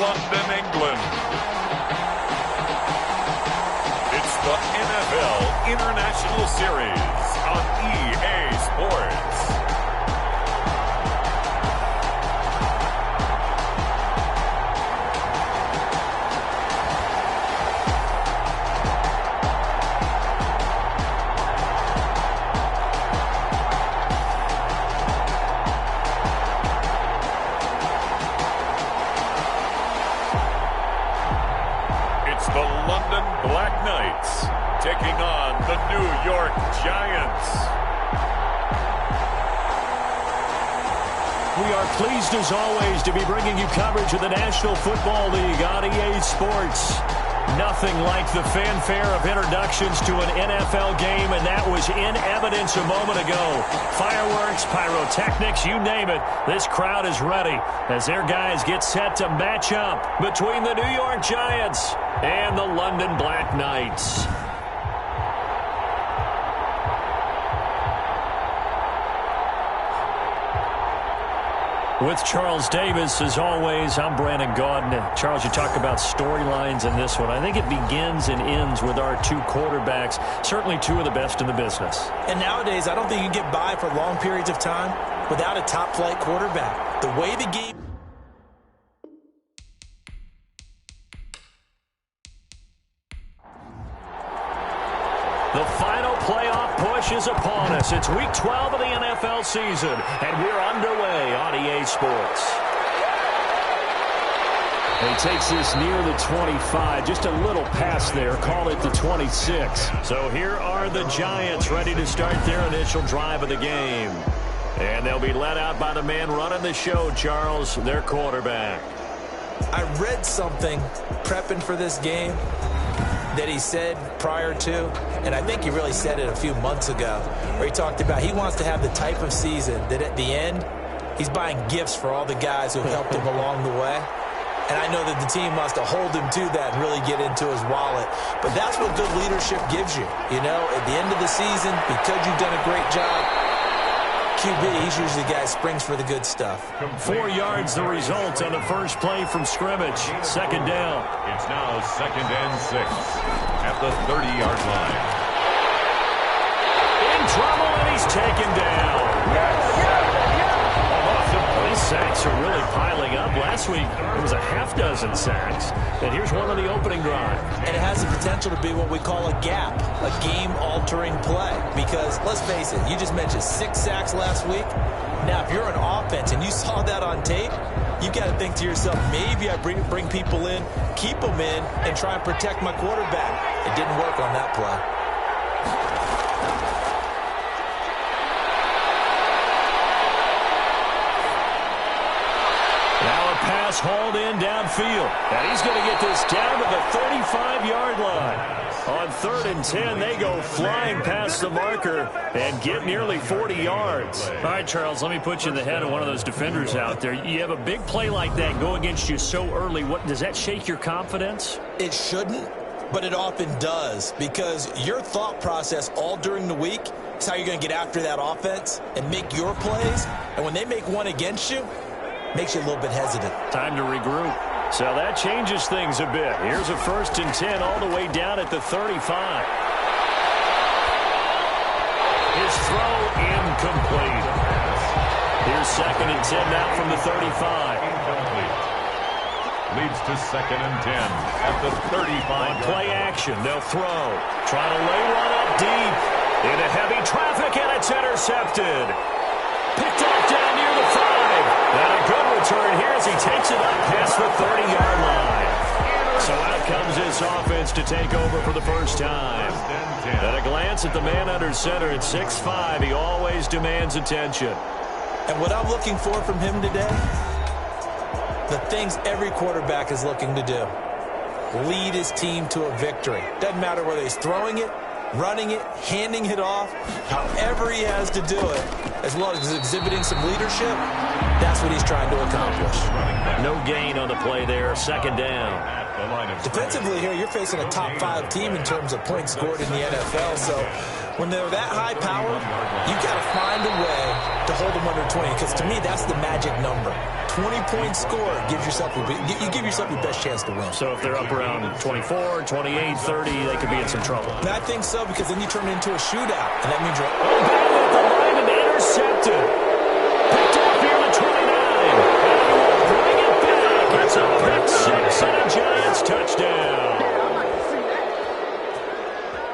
London, England. It's the NFL International Series on EA Sports. The London Black Knights taking on the New York Giants. We are pleased as always to be bringing you coverage of the National Football League on EA Sports. Nothing like the fanfare of introductions to an NFL game, and that was in evidence a moment ago. Fireworks, pyrotechnics, you name it. This crowd is ready as their guys get set to match up between the New York Giants and the London Black Knights. With Charles Davis, as always, I'm Brandon Gaudin. Charles, you talk about storylines in this one. I think it begins and ends with our two quarterbacks, certainly two of the best in the business. And nowadays, I don't think you can get by for long periods of time without a top-flight quarterback. The way the game... The final playoff push is upon us. It's Week 12 of the NFL season, and we're underway on EA Sports. He takes this near the 25, just a little past there, call it the 26. So here are the Giants ready to start their initial drive of the game. And they'll be led out by the man running the show, Charles, their quarterback. I read something prepping for this game that he said prior to, and I think he really said it a few months ago, where he talked about he wants to have the type of season that at the end, he's buying gifts for all the guys who helped him along the way. And I know that the team wants to hold him to that and really get into his wallet. But that's what good leadership gives you. You know, at the end of the season, because you've done a great job, QB, he's usually the guy who springs for the good stuff. 4 yards the result on the first play from scrimmage. Second down. It's now 2nd and 6 at the 30-yard line. In trouble, and he's taken down. These sacks are really piling up. Last week, it was a half-dozen sacks. And here's one on the opening drive. And it has the potential to be what we call a gap, a game-altering play. Because, let's face it, you just mentioned 6 sacks last week. Now, if you're an offense and you saw that on tape, you got to think to yourself, maybe I bring people in, keep them in, and try and protect my quarterback. It didn't work on that play. Pass hauled in downfield. And he's going to get this down to the 35-yard line. On 3rd and 10, they go flying past the marker and get nearly 40 yards. All right, Charles, let me put you in the head of one of those defenders out there. You have a big play like that go against you so early. Does that shake your confidence? It shouldn't, but it often does, because your thought process all during the week is how you're going to get after that offense and make your plays. And when they make one against you, makes you a little bit hesitant. Time to regroup. So that changes things a bit. Here's a 1st and 10 all the way down at the 35. His throw incomplete. Here's 2nd and 10 now from the 35. Incomplete. Leads to 2nd and 10 at the 35. Play action. They'll throw. Trying to lay one up deep. Into heavy traffic, and it's intercepted. Picked off down near the 5. And a good return here as he takes it up past the 30-yard line. So out comes this offense to take over for the first time. At a glance at the man under center at 6'5", he always demands attention. And what I'm looking for from him today, the things every quarterback is looking to do. Lead his team to a victory. Doesn't matter whether he's throwing it, running it, handing it off, however he has to do it, as well as exhibiting some leadership, that's what he's trying to accomplish. No gain on the play there, 2nd down. Defensively here, you're facing a top 5 team in terms of points scored in the NFL, so when they're that high powered, you've got to find a way to hold them under 20, because to me, that's the magic number. 20-point score, you give yourself your best chance to win. So if they're up around 24, 28, 30, they could be in some trouble. And I think so, because then you turn it into a shootout, and that means you're at the line and intercepted. Picked off here at 29. And he will bring it back. It's a pick six and a Giants touchdown.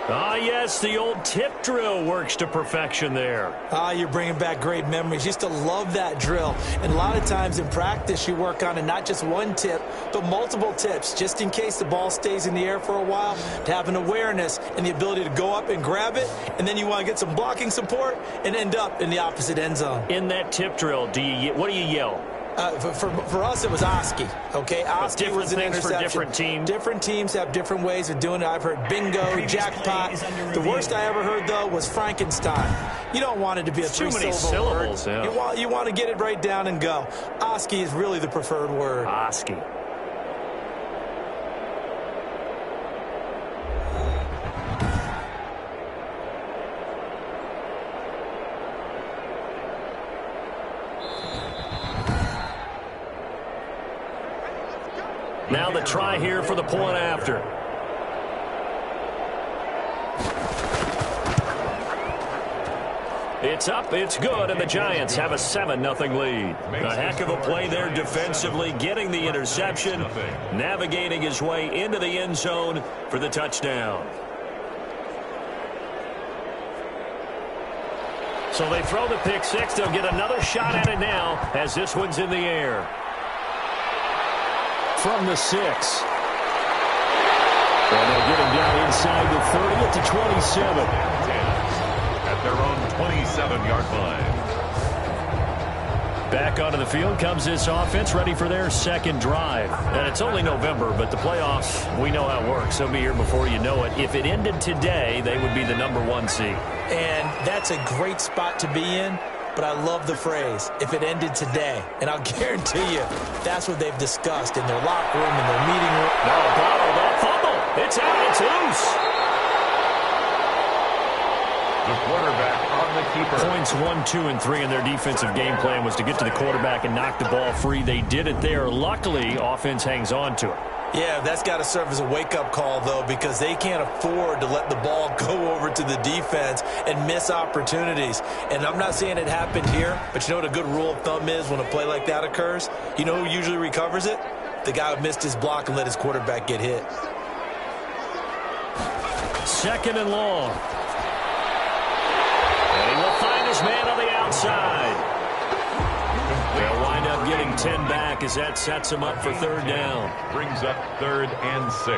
Ah, yes, the old tip drill works to perfection there. You're bringing back great memories. Used to love that drill. And a lot of times in practice, you work on it, not just one tip, but multiple tips, just in case the ball stays in the air for a while, to have an awareness and the ability to go up and grab it, and then you want to get some blocking support and end up in the opposite end zone. In that tip drill, what do you yell? For us, it was Oski. Okay, Oski was an interception. For different teams. Different teams have different ways of doing it. I've heard bingo, jackpot. The worst I ever heard, though, was Frankenstein. You don't want it to be a three-syllable word. Yeah. You want to get it right down and go. Oski is really the preferred word. Oski. Now the try here for the point after. It's up, it's good, and the Giants have a 7-0 lead. A heck of a play there defensively, getting the interception, navigating his way into the end zone for the touchdown. So they throw the pick six. They'll get another shot at it now as this one's in the air. From the 6. And they'll get him down inside the 30 at the 27. At their own 27-yard line. Back onto the field comes this offense, ready for their second drive. And it's only November, but the playoffs, we know how it works. They'll be here before you know it. If it ended today, they would be the #1 seed. And that's a great spot to be in. But I love the phrase, if it ended today. And I'll guarantee you, that's what they've discussed in their locker room, in their meeting room. No, ball, fumble. It's out, it's loose. The quarterback on the keeper. Points 1, 2, and 3 in their defensive game plan was to get to the quarterback and knock the ball free. They did it there. Luckily, offense hangs on to it. Yeah, that's got to serve as a wake-up call, though, because they can't afford to let the ball go over to the defense and miss opportunities. And I'm not saying it happened here, but you know what a good rule of thumb is when a play like that occurs? You know who usually recovers it? The guy who missed his block and let his quarterback get hit. 2nd and long. And he will find his man on the outside. They'll wind up getting 10 back as that sets him up for 3rd down. Brings up 3rd and 6.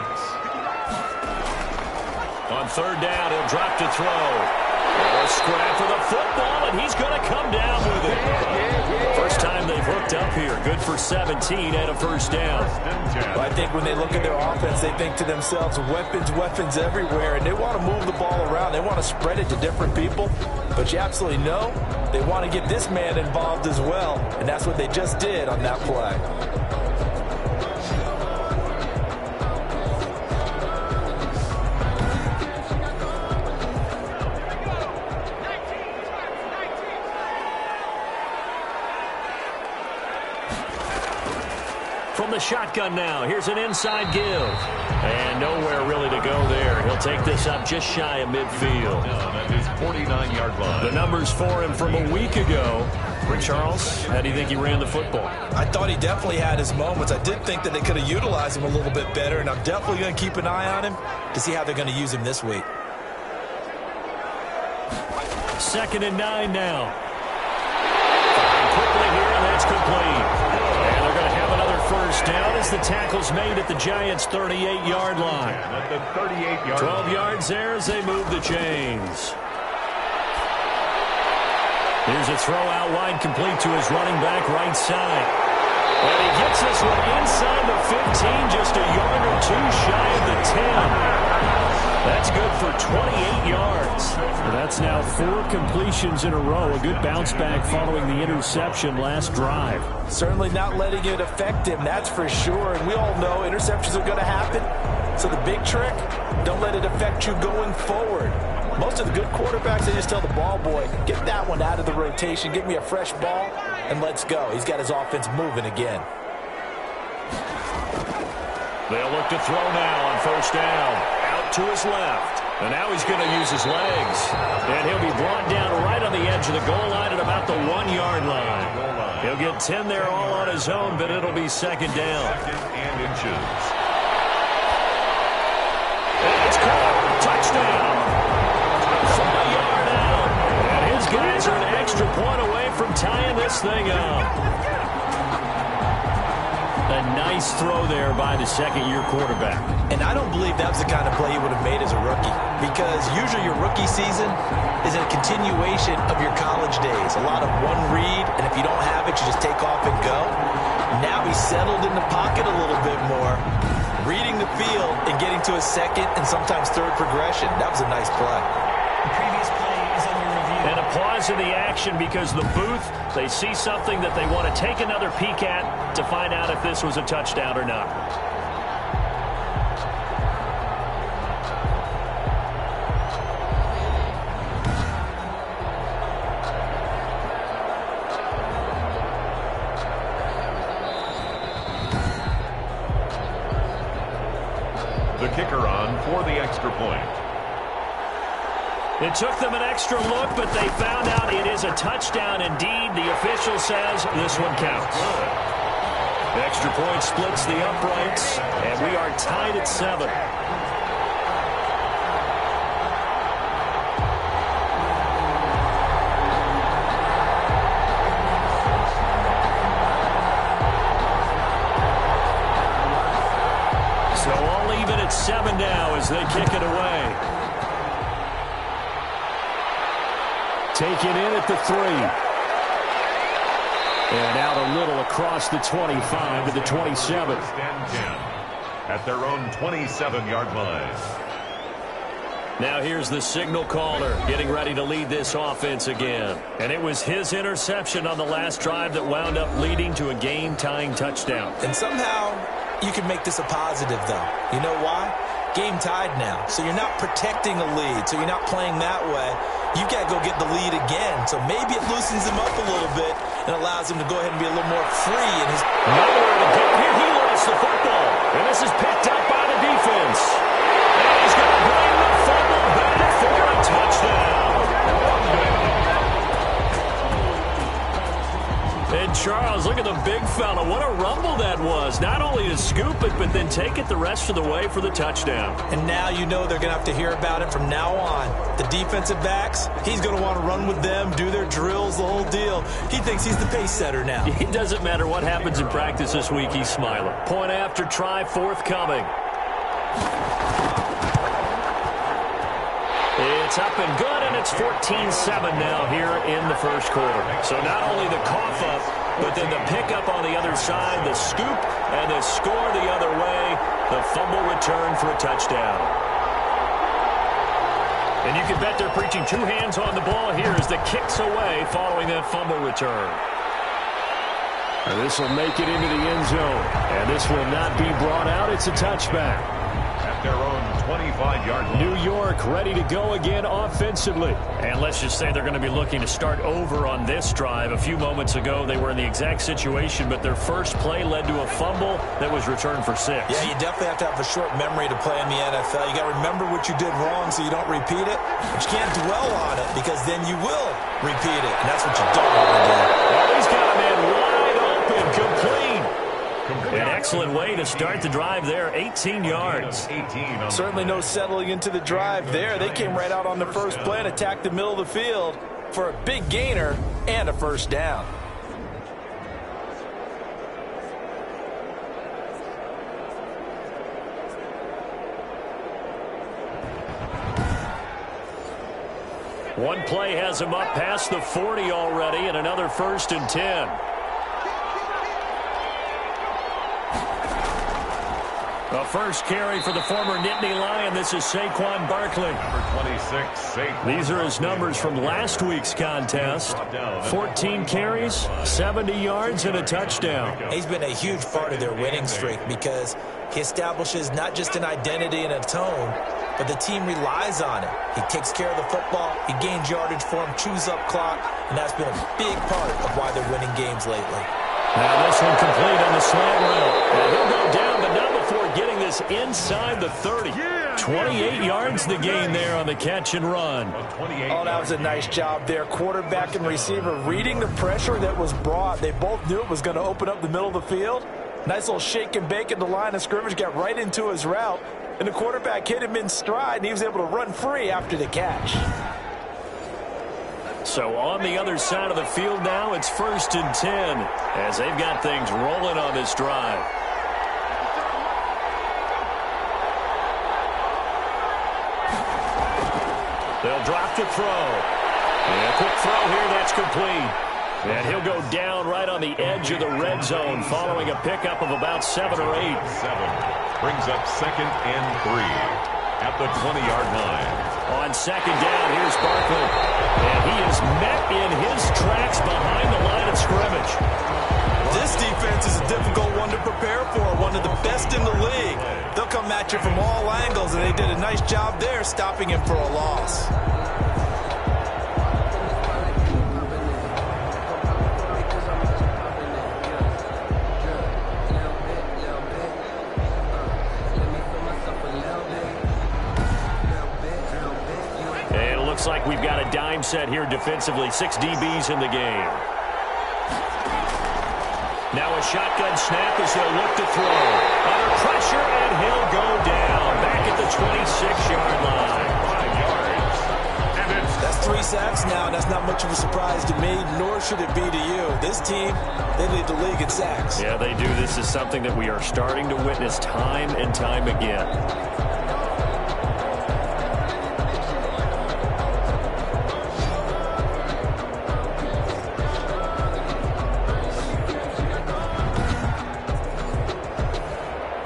On 3rd down, he'll drop to throw. A scrap for the football, and he's going to come down with it. First time they've hooked up here. Good for 17 and a 1st down. Well, I think when they look at their offense, they think to themselves, weapons everywhere, and they want to move the ball around. They want to spread it to different people. But you absolutely know they want to get this man involved as well, and that's what they just did on that play. From the shotgun now, here's an inside give. And nowhere really to go there. He'll take this up just shy of midfield. At his 49-yard line. The numbers for him from a week ago. Rick Charles, how do you think he ran the football? I thought he definitely had his moments. I did think that they could have utilized him a little bit better, and I'm definitely going to keep an eye on him to see how they're going to use him this week. 2nd and 9 now. Firing quickly here, and that's complete. And they're going to have another 1st down as the tackle's made at the Giants' 38-yard line. At the 38-yard 12 yards there as they move the chains. Here's a throw out wide, complete to his running back right side. And he gets this one inside the 15, just a yard or 2 shy of the 10. That's good for 28 yards. That's now 4 completions in a row. A good bounce back following the interception last drive. Certainly not letting it affect him, that's for sure. And we all know interceptions are going to happen. So the big trick, don't let it affect you going forward. Most of the good quarterbacks, they just tell the ball boy, get that one out of the rotation, give me a fresh ball, and let's go. He's got his offense moving again. They'll look to throw now on first down. Out to his left. And now he's going to use his legs. And he'll be brought down right on the edge of the goal line at about the 1-yard line. He'll get 10 there all on his own, but it'll be second down. Second and inches. And it's caught. Touchdown. From a yard out. And his guys are an extra point away from tying this thing up. A nice throw there by the second-year quarterback. And I don't believe that was the kind of play he would have made as a rookie, because usually your rookie season is a continuation of your college days. A lot of one read, and if you don't have it, you just take off and go. Now he's settled in the pocket a little bit more, reading the field and getting to a second and sometimes third progression. That was a nice play. The previous play is under review. And a pause in the action because the booth, they see something that they want to take another peek at to find out if this was a touchdown or not. The kicker on for the extra point. It took them an extra look, but they found out it is a touchdown indeed. The official says this one counts. The extra point splits the uprights, and we are tied at 7. So all even at 7 now as they kick it away. Taken in at the 3. And out a little across the 25 to the 27. Stand 10 at their own 27-yard line. Now here's the signal caller getting ready to lead this offense again. And it was his interception on the last drive that wound up leading to a game-tying touchdown. And somehow you can make this a positive, though. You know why? Game tied now. So you're not protecting a lead. So you're not playing that way. You've got to go get the lead again. So maybe it loosens him up a little bit and allows him to go ahead and be a little more free in his... Nowhere to get here. He lost the football. And this is picked up by the defense. And he's going to bring the fumble back for a touchdown. And Charles, look at the big fella. What a rumble that was. Not only to scoop it, but then take it the rest of the way for the touchdown. And now you know they're going to have to hear about it from now on. The defensive backs, he's going to want to run with them, do their drills, the whole deal. He thinks he's the pace setter now. It doesn't matter what happens in practice this week, he's smiling. Point after try forthcoming. It's up and good, and it's 14-7 now here in the first quarter. So not only the cough up, but then the pickup on the other side, the scoop, and the score the other way, the fumble return for a touchdown. And you can bet they're preaching 2 hands on the ball here as the kick's away following that fumble return. And this will make it into the end zone, and this will not be brought out. It's a touchback. At their own 25-yard line. New York ready to go again offensively. And let's just say they're going to be looking to start over on this drive. A few moments ago, they were in the exact situation, but their first play led to a fumble that was returned for 6. Yeah, you definitely have to have a short memory to play in the NFL. You got to remember what you did wrong so you don't repeat it. But you can't dwell on it because then you will repeat it, and that's what you don't want to do. Well, he's got a man wide open, complete. An excellent way to start the drive there, 18 yards. Certainly no settling into the drive there. They came right out on the first play and attacked the middle of the field for a big gainer and a first down. One play has him up past the 40 already, and another 1st and 10. The first carry for the former Nittany Lion. This is Saquon Barkley. Number 26, Saquon. These are his numbers from last week's contest. 14 carries, 70 yards, and a touchdown. He's been a huge part of their winning streak because he establishes not just an identity and a tone, but the team relies on him. He takes care of the football, he gains yardage for him, chews up clock, and that's been a big part of why they're winning games lately. Now this one complete on the slant route. And he'll go down, but not before getting this inside the 30. 28 yards the gain there on the catch and run. Oh, that was a nice job there. Quarterback and receiver reading the pressure that was brought. They both knew it was going to open up the middle of the field. Nice little shake and bake at the line of scrimmage, got right into his route. And the quarterback hit him in stride, and he was able to run free after the catch. So on the other side of the field now, it's 1st and 10 as they've got things rolling on this drive. They'll drop the throw. And a quick throw here, that's complete. And he'll go down right on the edge of the red zone following a pickup of about 7 or 8. 7 brings up 2nd and 3 at the 20-yard line. On 2nd down, here's Barkley. And he is met in his tracks behind the line of scrimmage. This defense is a difficult one to prepare for, one of the best in the league. They'll come at you from all angles, and they did a nice job there stopping him for a loss. Looks like we've got a dime set here defensively. 6 DBs in the game. Now a shotgun snap as they'll look to throw. Under pressure, and he'll go down. Back at the 26-yard line. 5 yards. That's 3 sacks now, and that's not much of a surprise to me, nor should it be to you. This team, they lead the league in sacks. Yeah, they do. This is something that we are starting to witness time and time again.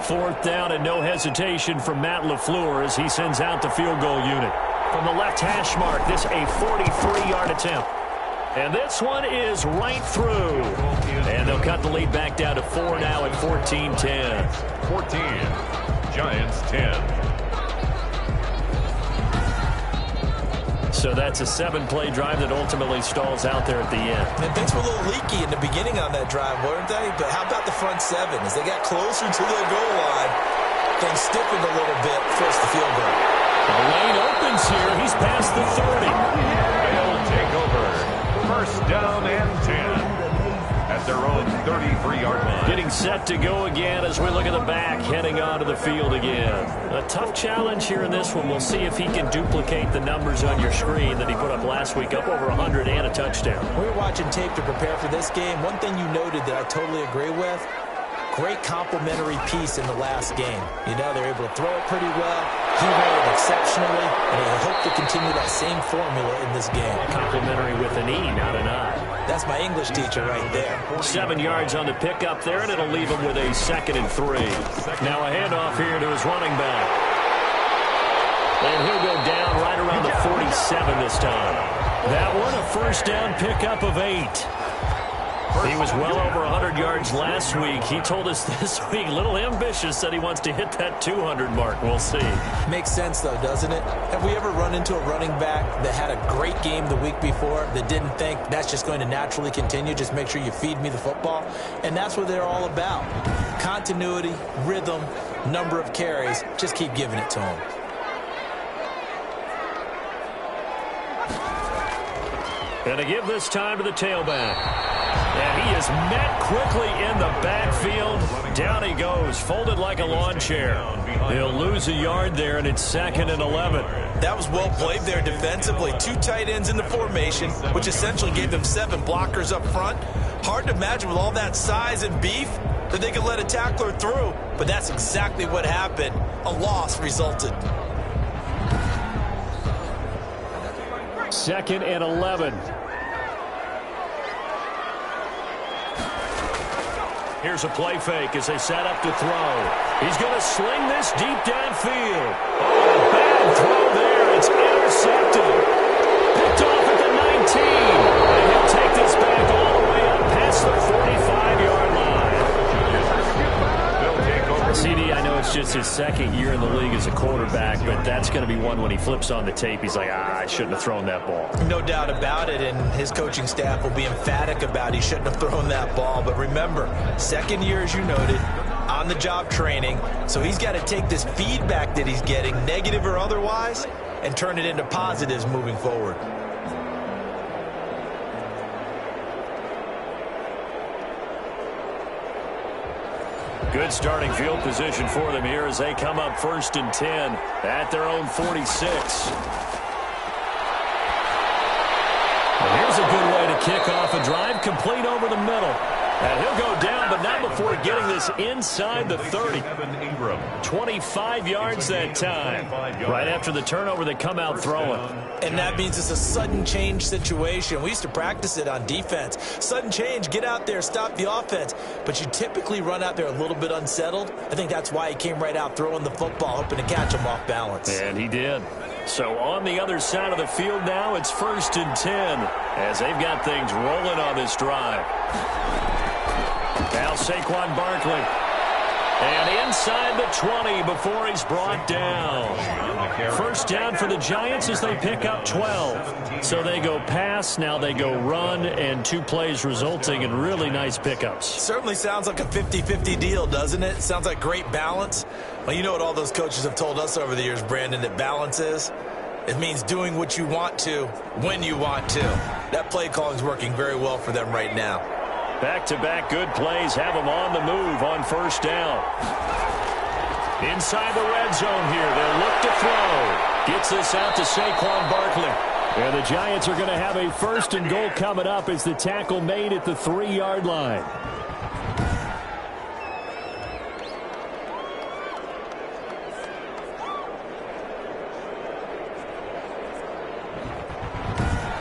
Fourth down and no hesitation from Matt LaFleur as he sends out the field goal unit. From the left hash mark, this a 43-yard attempt. And this one is right through. And they'll cut the lead back down to 4 now at 14-10. 14. Giants 10. So that's a 7-play drive that ultimately stalls out there at the end. And things were a little leaky in the beginning on that drive, weren't they? But how about the front 7? As they got closer to the goal line, things stiffened a little bit, forced the field goal. The lane opens here. He's past the 30. They'll take over. 1st down and 10 at their own 33-yard line. Getting set to go again as we look at the back, heading onto the field again. A tough challenge here in this one. We'll see if he can duplicate the numbers on your screen that he put up last week, up over 100 and a touchdown. We were watching tape to prepare for this game. One thing you noted that I totally agree with, great complimentary piece in the last game. You know, they're able to throw it pretty well. He ran it exceptionally, and I hope to continue that same formula in this game. Complimentary with an E, not an I. That's my English teacher right there. 7 yards on the pickup there, and it'll leave him with a 2nd and 3. Now a handoff here to his running back. And he'll go down right around the 47 this time. That one, a 1st down pickup of 8. He was well over 100 yards last week. He told us this week, a little ambitious, said he wants to hit that 200 mark. We'll see. Makes sense, though, doesn't it? Have we ever run into a running back that had a great game the week before that didn't think that's just going to naturally continue? Just make sure you feed me the football. And that's what they're all about. Continuity, rhythm, number of carries. Just keep giving it to him. And to give this time to the tailback. And he is met quickly in the backfield. Down he goes, folded like a lawn chair. He'll lose a yard there, and it's 2nd and 11. That was well played there defensively. 2 tight ends in the formation, which essentially gave them 7 blockers up front. Hard to imagine with all that size and beef that they could let a tackler through. But that's exactly what happened. A loss resulted. 2nd and 11. Here's a play fake as they set up to throw. He's going to sling this deep downfield. Oh, a bad throw there. It's intercepted. Picked off at the 19. And he'll take this back all the way up past the 45-yard line. CD, I know it's just his second year in the league as a quarterback, but that's going to be one when he flips on the tape. He's like, I shouldn't have thrown that ball. No doubt about it, and his coaching staff will be emphatic about he shouldn't have thrown that ball. But remember, second year, as you noted, on-the-job training, so he's got to take this feedback that he's getting, negative or otherwise, and turn it into positives moving forward. Good starting field position for them here as they come up 1st and 10 at their own 46. And here's a good way to kick off a drive, complete over the middle. And he'll go down, but not before getting this inside the 30. 25 yards that time. Right after the turnover, they come out throwing. And that means it's a sudden change situation. We used to practice it on defense. Sudden change, get out there, stop the offense. But you typically run out there a little bit unsettled. I think that's why he came right out throwing the football, hoping to catch him off balance. And he did. So on the other side of the field now, it's 1st and 10 as they've got things rolling on this drive. Now Saquon Barkley. And inside the 20 before he's brought down. First down for the Giants as they pick up 12. So they go pass, now they go run, and 2 plays resulting in really nice pickups. Certainly sounds like a 50-50 deal, doesn't it? Sounds like great balance. Well, you know what all those coaches have told us over the years, Brandon, that balance is? It means doing what you want to when you want to. That play calling is working very well for them right now. Back-to-back good plays have them on the move on first down. Inside the red zone here. They'll look to throw. Gets this out to Saquon Barkley. And the Giants are going to have a 1st and goal coming up as the tackle made at the 3-yard line.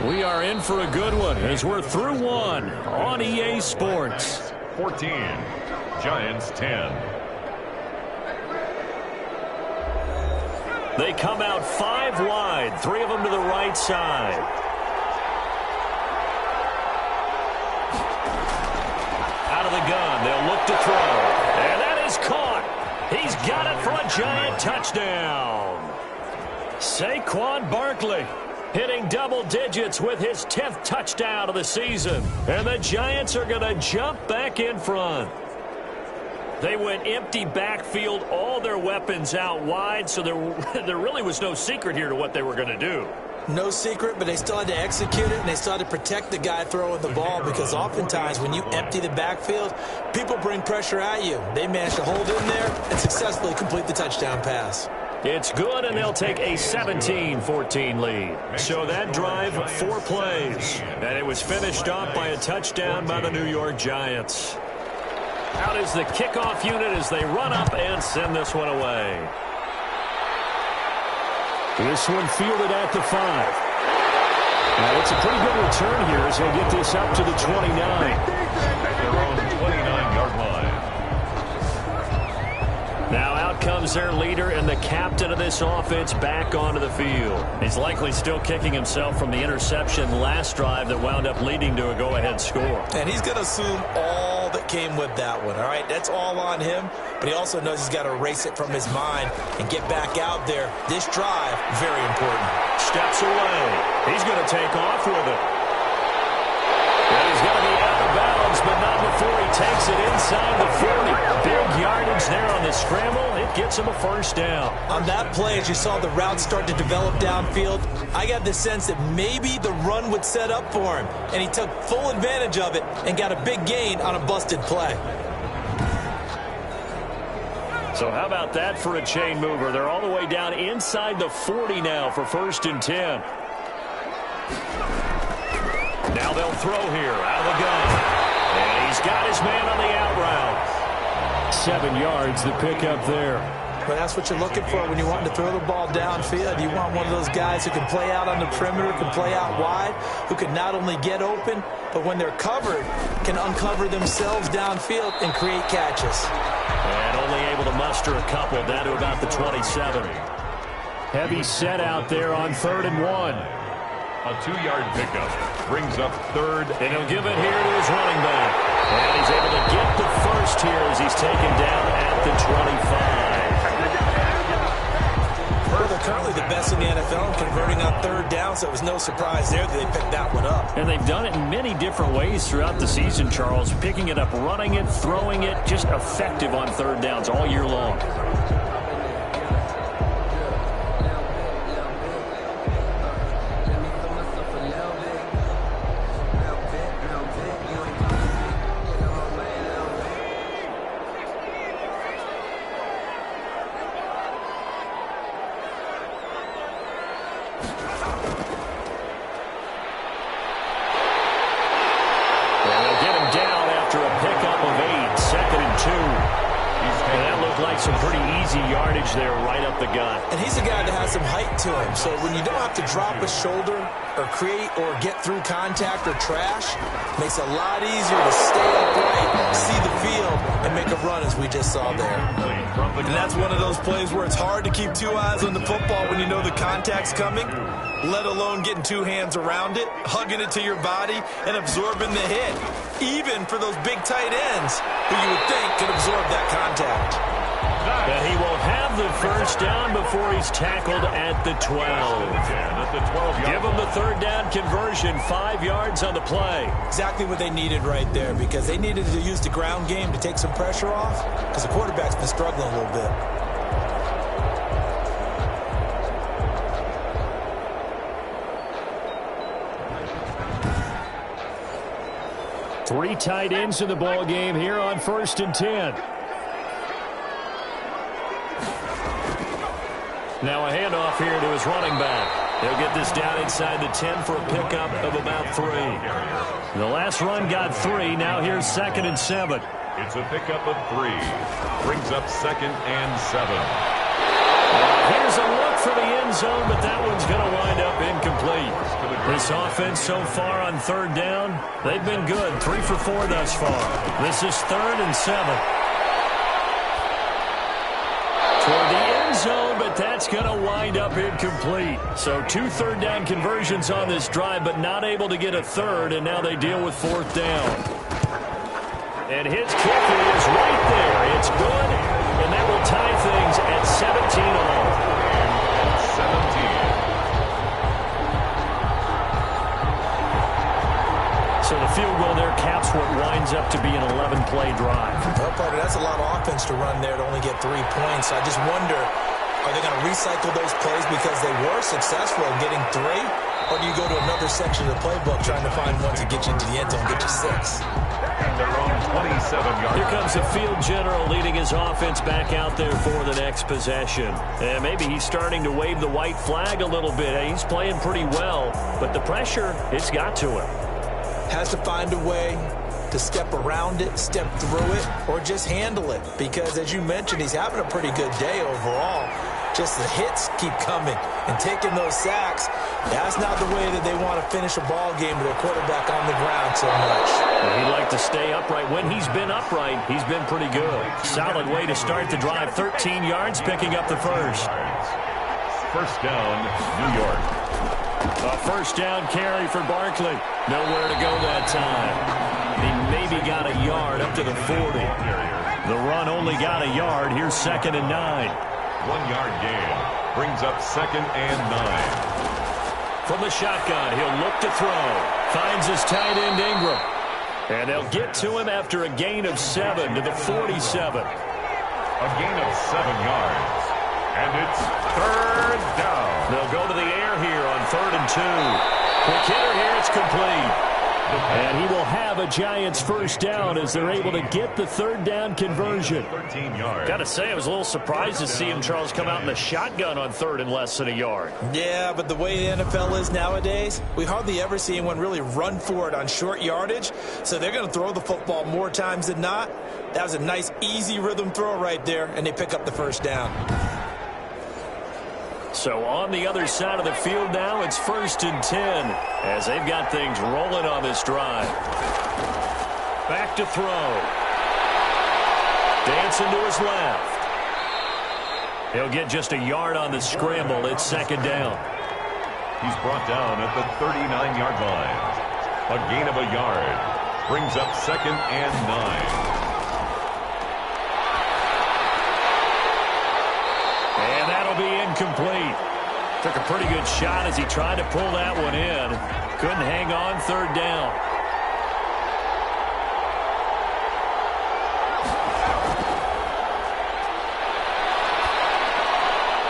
We are in for a good one as we're through one on EA Sports. 14, Giants 10. They come out 5 wide, 3 of them to the right side. Out of the gun, they'll look to throw. And that is caught. He's got it for a Giant touchdown. Saquon Barkley hitting double digits with his 10th touchdown of the season. And the Giants are going to jump back in front. They went empty backfield, all their weapons out wide, so there really was no secret here to what they were going to do. No secret, but they still had to execute it, and they still had to protect the guy throwing the ball, because oftentimes when you empty the backfield, people bring pressure at you. They managed to hold in there and successfully complete the touchdown pass. It's good, and they'll take a 17-14 lead. So that drive, 4 plays. And it was finished off by a touchdown by the New York Giants. Out is the kickoff unit as they run up and send this one away. This one fielded at the 5. Now, it's a pretty good return here as they get this up to the 29. At their own 29-yard line. Now out comes their leader and the captain of this offense back onto the field. He's likely still kicking himself from the interception last drive that wound up leading to a go-ahead score. And he's going to assume all that came with that one, all right? That's all on him, but he also knows he's got to erase it from his mind and get back out there. This drive, very important. Steps away. He's going to take off with it. And he's going to be out of bounds, but not before he takes it inside the 40. Big yardage there on the scramble. It gets him a first down. On that play, as you saw the route start to develop downfield, I got the sense that maybe the run would set up for him, and he took full advantage of it and got a big gain on a busted play. So how about that for a chain mover? They're all the way down inside the 40 now for 1st and 10. Now they'll throw here out of the gun. And he's got his man on the out route. 7 yards to pick up there. But that's what you're looking for when you want to throw the ball downfield. You want one of those guys who can play out on the perimeter, can play out wide, who can not only get open, but when they're covered, can uncover themselves downfield and create catches. And only able to muster a couple down to about the 27. Heavy set out there on 3rd and 1. A 2-yard pickup brings up 3rd. And he'll give it here to his running back. And he's able to get the first here as he's taken down at the 25. most in the NFL and converting on third down, so it was no surprise there that they picked that one up. And they've done it in many different ways throughout the season, Charles. Picking it up, running it, throwing it, just effective on third downs all year long. Some pretty easy yardage there right up the gut. And he's a guy that has some height to him. So when you don't have to drop a shoulder or create or get through contact or trash, makes it a lot easier to stay upright, see the field, and make a run as we just saw there. And that's one of those plays where it's hard to keep two eyes on the football when you know the contact's coming, let alone getting two hands around it, hugging it to your body, and absorbing the hit. Even for those big tight ends who you would think could absorb that contact. But he will have the first down before he's tackled at the 12. Give him the third down conversion, 5 yards on the play. Exactly what they needed right there, because they needed to use the ground game to take some pressure off, because the quarterback's been struggling a little bit. Three tight ends in the ball game here on 1st and 10. Now a handoff here to his running back. He'll get this down inside the 10 for a pickup of about 3. The last run got 3. Now here's 2nd and 7. It's a pickup of 3. Brings up 2nd and 7. Here's a look for the end zone, but that one's going to wind up incomplete. This offense so far on third down, they've been good. 3 for 4 thus far. This is 3rd and 7. Toward the end zone, but that's going to wind up incomplete. So 2 third down conversions on this drive, but not able to get a third, and now they deal with 4th down. And his kick is right there. It's good, and that will tie things at 17 all. 17. So the field goal there caps what winds up to be an 11-play drive. Well, partner, that's a lot of offense to run there to only get 3 points. I just wonder, are they going to recycle those plays because they were successful in getting 3? Or do you go to another section of the playbook trying to find one to get you into the end zone and get you 6? Their own 27-yard. Here comes the field general leading his offense back out there for the next possession. And maybe he's starting to wave the white flag a little bit. He's playing pretty well, but the pressure, it's got to him. Has to find a way to step around it, step through it, or just handle it. Because, as you mentioned, he's having a pretty good day overall. Just the hits keep coming and taking those sacks. That's not the way that they want to finish a ball game with their quarterback on the ground so much. He'd like to stay upright. When he's been upright, he's been pretty good. Solid way to start the drive. 13 yards, picking up the first. First down, New York. A first down carry for Barkley. Nowhere to go that time. He maybe got a yard up to the 40. The run only got a yard. Here's 2nd and 9. 1-yard gain. Brings up 2nd and 9. From the shotgun, he'll look to throw. Finds his tight end Ingram. And they'll get to him after a gain of 7 to the 47. A gain of 7 yards. And it's 3rd down. They'll go to the air here on 3rd and 2. Quick hitter here, it's complete. And he will have a Giants first down as they're able to get the third down conversion. 13 yards. Got to say, I was a little surprised to see him, Charles, come out in the shotgun on 3rd and less than a yard. Yeah, but the way the NFL is nowadays, we hardly ever see anyone really run for it on short yardage. So they're going to throw the football more times than not. That was a nice, easy rhythm throw right there, and they pick up the first down. So on the other side of the field now, it's 1st and 10 as they've got things rolling on this drive. Back to throw. Dancing to his left. He'll get just a yard on the scramble. It's 2nd down. He's brought down at the 39-yard line. A gain of a yard. Brings up 2nd and 9. And that'll be incomplete. Took a pretty good shot as he tried to pull that one in. Couldn't hang on, third down.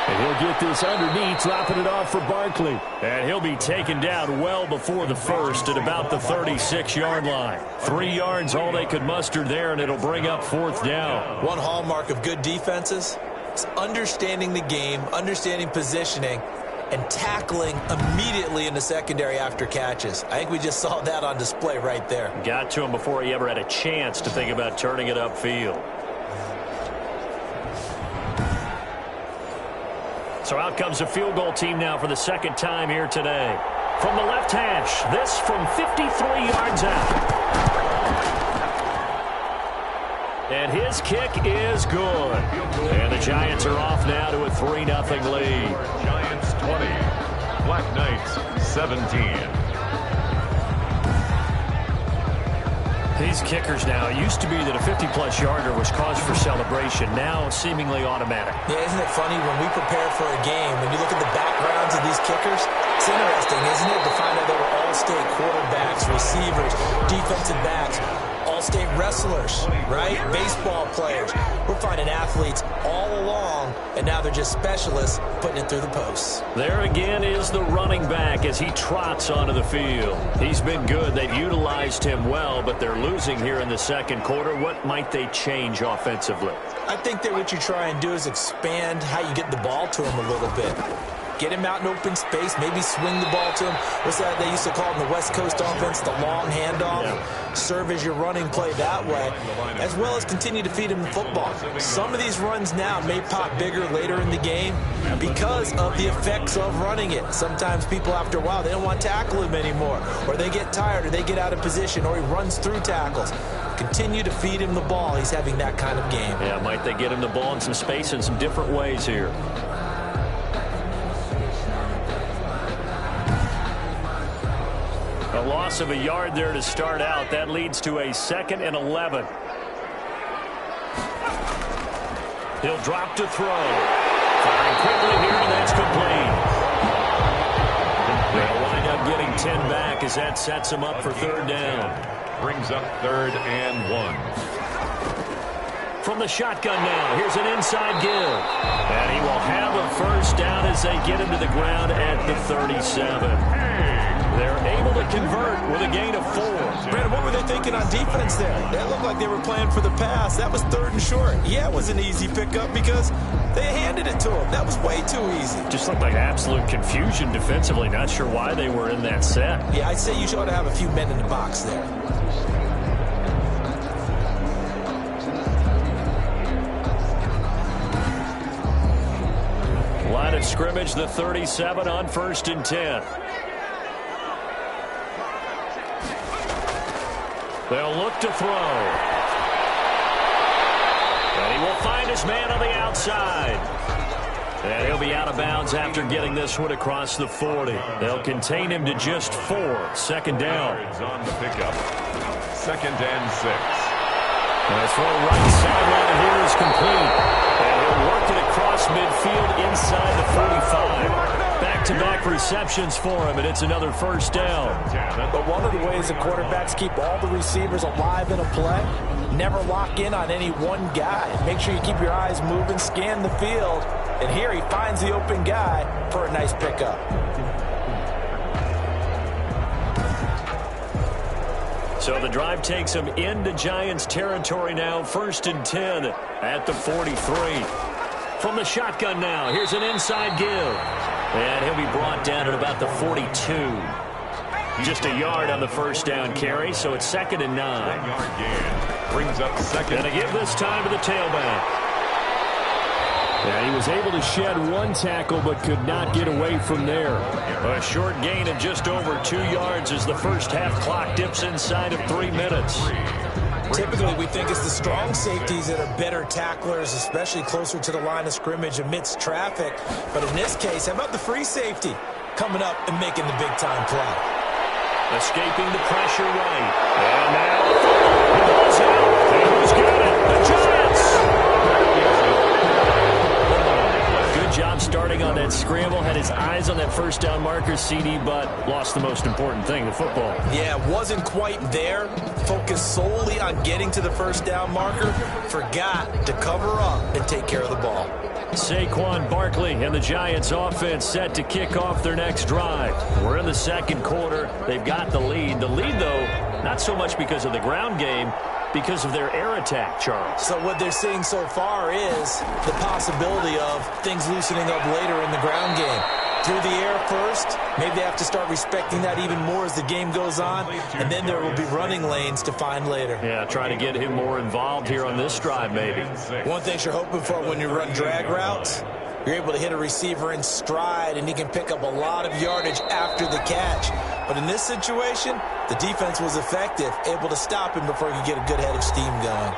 And he'll get this underneath, dropping it off for Barkley. And he'll be taken down well before the first at about the 36-yard line. 3 yards, all they could muster there, and it'll bring up fourth down. One hallmark of good defenses is understanding the game, understanding positioning, and tackling immediately in the secondary after catches. I think we just saw that on display right there. Got to him before he ever had a chance to think about turning it upfield. So out comes the field goal team now for the second time here today. From the left hash, this from 53 yards out. And his kick is good. And the Giants are off now to a 3-0 lead. Giants 20, Black Knights 17. These kickers now, it used to be that a 50-plus yarder was cause for celebration. Now seemingly automatic. Yeah, isn't it funny when we prepare for a game, when you look at the backgrounds of these kickers, it's interesting, isn't it, to find out they were all-state quarterbacks, receivers, defensive backs, all-state wrestlers, right? Baseball players. We're finding athletes all along, and now they're just specialists putting it through the posts. There again is the running back as he trots onto the field. He's been good. They've utilized him well, but they're losing here in the second quarter. What might they change offensively? I think that what you try and do is expand how you get the ball to him a little bit. Get him out in open space, maybe swing the ball to him. What's that they used to call in the West Coast offense, the long handoff? Yeah. Serve as your running play that way, as well as continue to feed him the football. Some of these runs now may pop bigger later in the game because of the effects of running it. Sometimes people, after a while, they don't want to tackle him anymore, or they get tired, or they get out of position, or he runs through tackles. Continue to feed him the ball. He's having that kind of game. Yeah, might they get him the ball in some space in some different ways here. A loss of a yard there to start out. That leads to a 2nd and 11. He'll drop to throw. Firing quickly here, and that's complete. They'll wind up getting 10 back as that sets him up for third down. Brings up 3rd and 1. From the shotgun now, here's an inside give. And he will have a first down as they get him to the ground at the 37. They're able to convert with a gain of 4. Brandon, what were they thinking on defense there? That looked like they were playing for the pass. That was 3rd and short. Yeah, it was an easy pickup because they handed it to him. That was way too easy. Just looked like absolute confusion defensively. Not sure why they were in that set. Yeah, I'd say you ought to have a few men in the box there. Line of scrimmage, the 37 on 1st and 10. They'll look to throw. And he will find his man on the outside. And he'll be out of bounds after getting this one across the 40. They'll contain him to just 4. 2nd down. On the pickup. 2nd and 6. And the throw right sideline here is complete. And he'll work it across midfield inside the 45. Back-to-back receptions for him, and it's another first down. But one of the ways the quarterbacks keep all the receivers alive in a play, never lock in on any one guy. Make sure you keep your eyes moving, scan the field, and here he finds the open guy for a nice pickup. So the drive takes him into Giants territory now, 1st and 10 at the 43. From the shotgun now, here's an inside give. And he'll be brought down at about the 42. Just a yard on the first down carry, so it's 2nd and 9. 1-yard gain. Brings up 2nd. And a give this time to the tailback. Yeah, he was able to shed one tackle but could not get away from there. A short gain of just over 2 yards as the first half clock dips inside of 3 minutes. Typically, we think it's the strong safeties that are better tacklers, especially closer to the line of scrimmage amidst traffic. But in this case, how about the free safety coming up and making the big-time play? Escaping the pressure right. And now the ball's out. And who's got it? The Giants! Good job starting running on that scramble, had his eyes on that first down marker, CD, but lost the most important thing, the football. Yeah, wasn't quite there. Focused solely on getting to the first down marker. Forgot to cover up and take care of the ball. Saquon Barkley and the Giants offense set to kick off their next drive. We're in the second quarter. They've got the lead. The lead, though, not so much because of the ground game, because of their air attack, Charles. So what they're seeing so far is the possibility of things loosening up later in the ground game. Through the air first, maybe they have to start respecting that even more as the game goes on, and then there will be running lanes to find later. Yeah, trying to get him more involved here on this drive, maybe. One thing you're hoping for when you run drag routes, you're able to hit a receiver in stride, and he can pick up a lot of yardage after the catch. But in this situation, the defense was effective, able to stop him before he could get a good head of steam going.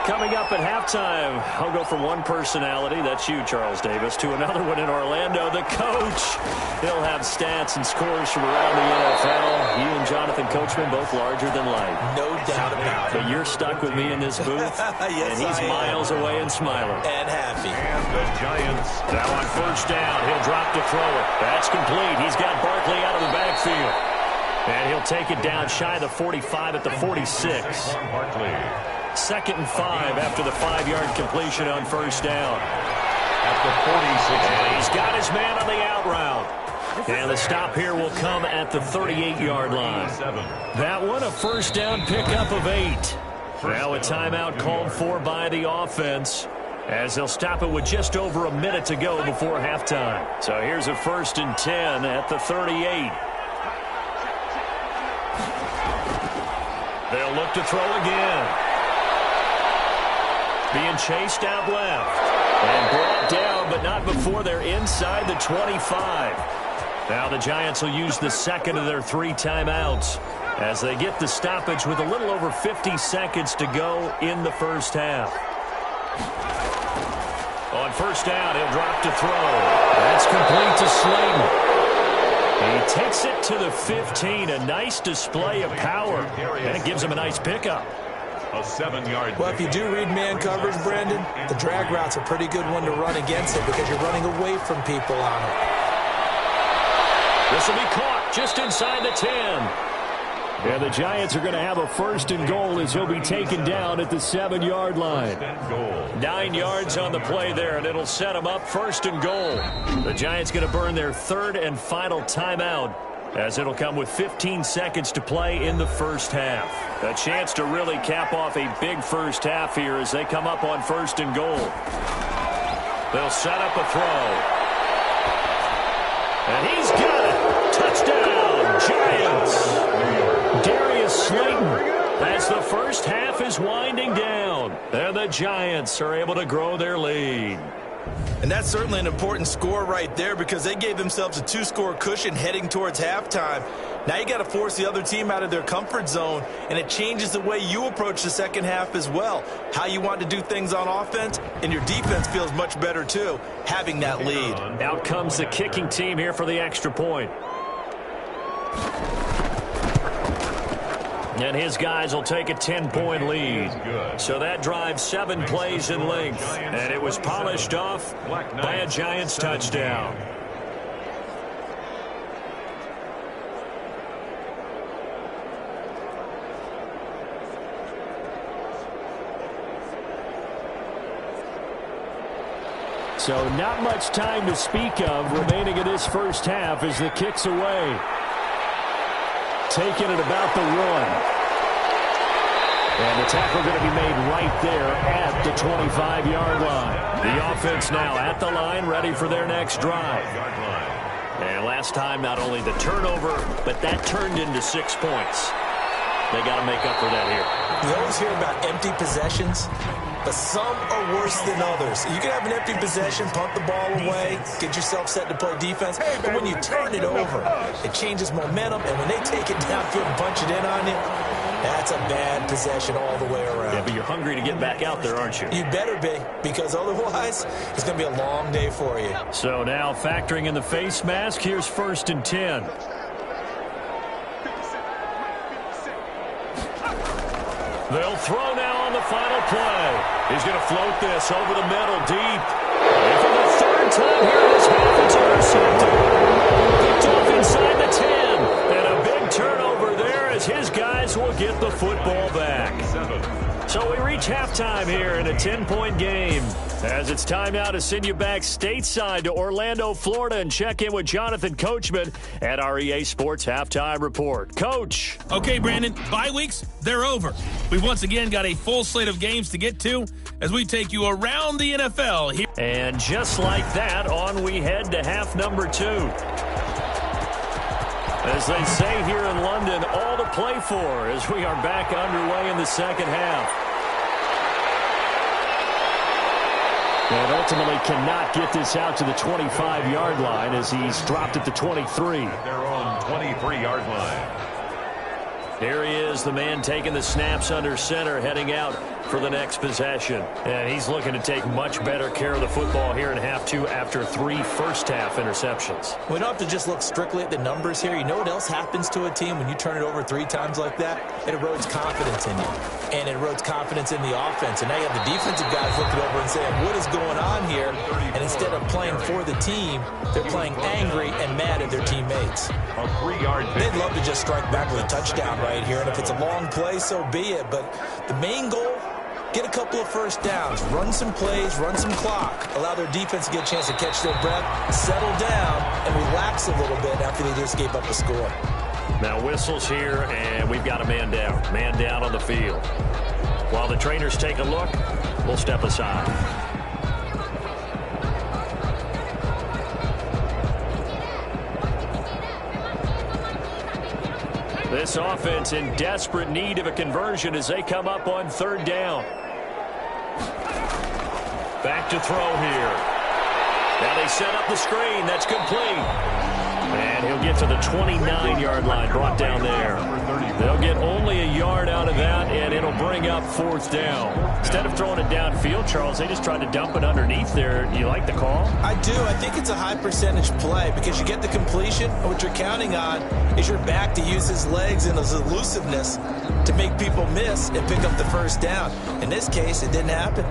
Coming up at halftime, I'll go from one personality, that's you, Charles Davis, to another one in Orlando, the coach. He'll have stats and scores from around the NFL. You and Jonathan Coachman, both larger than life. No doubt about it. But you're stuck with me in this booth, yes, and he's miles away and smiling. And happy. And the Giants. Now on first down, he'll drop to throw it. That's complete. He's got Barkley out of the backfield. And he'll take it down shy of the 45 at the 46. Barkley. 2nd and 5 after the 5-yard completion on first down. At the 46. And he's got his man on the out route. And the stop here will come at the 38-yard line. That one, a first down pickup of 8. Now a timeout called for by the offense, as they'll stop it with just over a minute to go before halftime. So here's a 1st and 10 at the 38. They'll look to throw again. Being chased out left. And brought down, but not before they're inside the 25. Now the Giants will use the second of their 3 timeouts as they get the stoppage with a little over 50 seconds to go in the first half. On first down, he'll drop to throw. That's complete to Slayton. He takes it to the 15. A nice display of power. And it gives him a nice pickup. A 7-yard. Well, if you do read man coverage, Brandon, the drag route's a pretty good one to run against it because you're running away from people on it. This will be caught just inside the 10. And the Giants are going to have a 1st and goal as he'll be taken down at the 7-yard line. 9 yards on the play there, and it'll set them up 1st and goal. The Giants going to burn their 3rd and final timeout, as it'll come with 15 seconds to play in the first half. A chance to really cap off a big first half here as they come up on 1st and goal. They'll set up a throw. And he's got it. Touchdown, Giants. Darius Slayton, as the first half is winding down. And the Giants are able to grow their lead. And that's certainly an important score right there because they gave themselves a 2-score cushion heading towards halftime. Now you got to force the other team out of their comfort zone, and it changes the way you approach the second half as well. How you want to do things on offense, and your defense feels much better too, having that lead. Out comes the kicking team here for the extra point. And his guys will take a 10-point lead. So that drive 7 plays in length. And it was polished off by a Giants touchdown. So not much time to speak of remaining in this first half as the kick's away. Taking it about the 1. And the tackle going to be made right there at the 25-yard line. The offense now at the line, ready for their next drive. And last time, not only the turnover, but that turned into 6 points. They got to make up for that here. You always hear about empty possessions, but some are worse than others. You can have an empty possession, punt the ball away, get yourself set to play defense, but when you turn it over, it changes momentum, and when they take it downfield and punch it in on you, that's a bad possession all the way around. Yeah, but you're hungry to get back out there, aren't you? You better be, because otherwise, it's going to be a long day for you. So now factoring in the face mask, here's 1st and 10. They'll throw now on the final play. He's going to float this over the middle deep. And for the 3rd time here in this reach halftime here in a 10-point game. As it's time now to send you back stateside to Orlando, Florida, and check in with Jonathan Coachman at our EA Sports Halftime Report. Coach. Okay, Brandon, bye weeks, they're over. We've once again got a full slate of games to get to as we take you around the NFL here. And just like that, on we head to half number 2. As they say here in London, all to play for as we are back underway in the second half. And ultimately cannot get this out to the 25-yard line as he's dropped at the 23. At their own 23-yard line. Here he is, the man taking the snaps under center, heading out for the next possession. And he's looking to take much better care of the football here in half 2 after 3 first-half interceptions. We don't have to just look strictly at the numbers here. You know what else happens to a team when you turn it over 3 times like that? It erodes confidence in you. And it erodes confidence in the offense. And now you have the defensive guys looking over and saying, what is going on here? And instead of playing for the team, they're playing angry and mad at their teammates. A 3-yard pick. They'd love to just strike back with a touchdown right here. And if it's a long play, so be it. But the main goal, get a couple of first downs, run some plays, run some clock, allow their defense to get a chance to catch their breath, settle down, and relax a little bit after they just gave up a score. Now whistles here, and we've got a man down. Man down on the field. While the trainers take a look, we'll step aside. This offense in desperate need of a conversion as they come up on 3rd down. Back to throw here. Now they set up the screen. That's complete. And he'll get to the 29-yard line, brought down there. They'll get only a yard out of that, and it'll bring up 4th down. Instead of throwing it downfield, Charles, they just tried to dump it underneath there. Do you like the call? I do. I think it's a high-percentage play because you get the completion, and what you're counting on is your back to use his legs and his elusiveness to make people miss and pick up the first down. In this case, it didn't happen.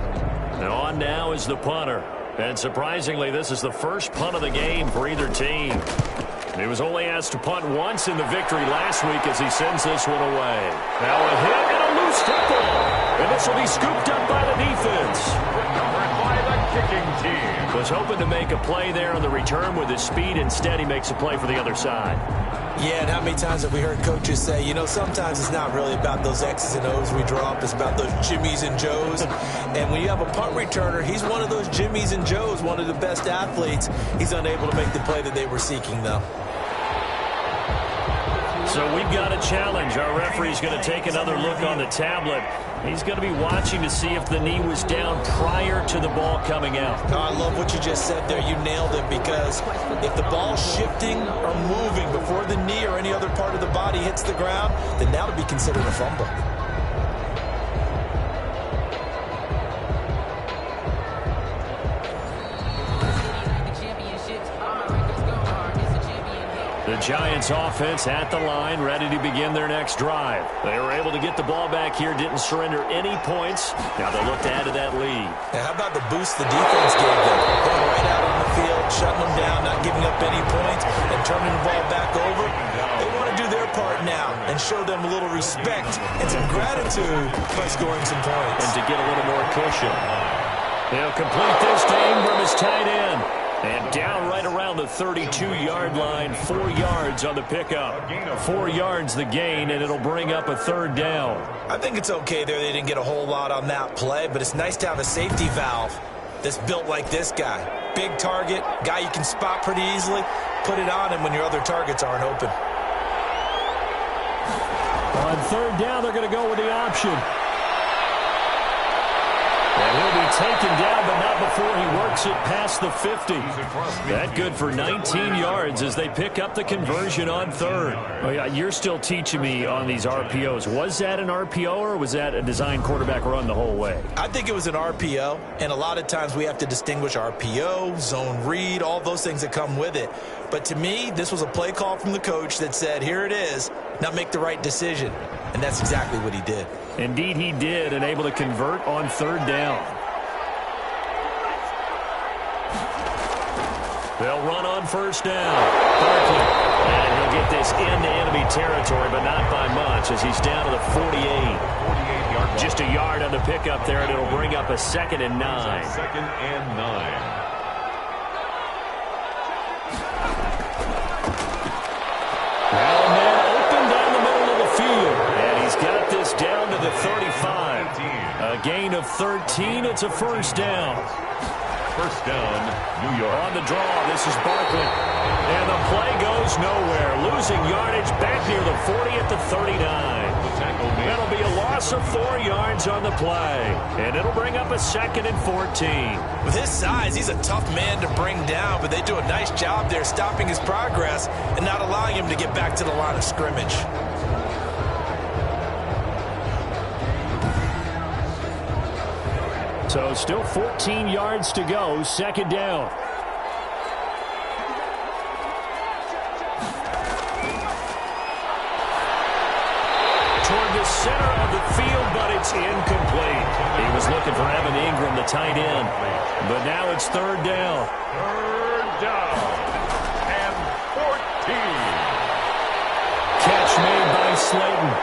And on now is the punter. And surprisingly, this is the first punt of the game for either team. He was only asked to punt once in the victory last week as he sends this one away. Now a hit and a loose football. And this will be scooped up by the defense. Recovered by the kicking team. Was hoping to make a play there on the return with his speed. Instead, he makes a play for the other side. Yeah, and how many times have we heard coaches say, you know, sometimes it's not really about those X's and O's we draw up. It's about those Jimmies and Joes. And when you have a punt returner, he's one of those Jimmies and Joes, one of the best athletes. He's unable to make the play that they were seeking, though. So we've got a challenge. Our referee's going to take another look on the tablet. He's going to be watching to see if the knee was down prior to the ball coming out. Oh, I love what you just said there. You nailed it, because if the ball's shifting or moving before the knee or any other part of the body hits the ground, then that'll be considered a fumble. The Giants offense at the line, ready to begin their next drive. They were able to get the ball back here, didn't surrender any points. Now they'll look to add to that lead. Now, how about the boost the defense gave them? Going right out on the field, shutting them down, not giving up any points, and turning the ball back over. They want to do their part now and show them a little respect and some gratitude by scoring some points. And to get a little more cushion. He'll complete this to Ingram as tight end. And down right around the 32-yard line, 4 yards on the pickup. 4 yards the gain, and it'll bring up a 3rd down. I think it's okay there. They didn't get a whole lot on that play, but it's nice to have a safety valve that's built like this guy. Big target, guy you can spot pretty easily. Put it on him when your other targets aren't open. On 3rd down, they're going to go with the option. And he'll be taken down, but not before he works it past the 50. That good for 19 yards as they pick up the conversion on 3rd. Oh, yeah, you're still teaching me on these RPOs. Was that an RPO or was that a design quarterback run the whole way? I think it was an RPO, and a lot of times we have to distinguish RPO, zone read, all those things that come with it. But to me, this was a play call from the coach that said, here it is, now make the right decision. And that's exactly what he did. Indeed, he did, and able to convert on 3rd down. They'll run on 1st down. Barkley. And he'll get this into enemy territory, but not by much as he's down to the 48. 48-yard line. Just a yard on the pickup there, and it'll bring up a 2nd and 9. 2nd and 9. Well, man, open down the middle of the field. And he's got this down to the 35. A gain of 13. It's a first down. First down, New York. On the draw, this is Barkley. And the play goes nowhere. Losing yardage back near the 40 at the 39. That'll be a loss of 4 yards on the play. And it'll bring up a 2nd and 14. With his size, he's a tough man to bring down, but they do a nice job there stopping his progress and not allowing him to get back to the line of scrimmage. So still 14 yards to go, 2nd down. Toward the center of the field, but it's incomplete. He was looking for Evan Ingram, the tight end. But now it's 3rd down. 3rd down and 14. Catch made by Slayton.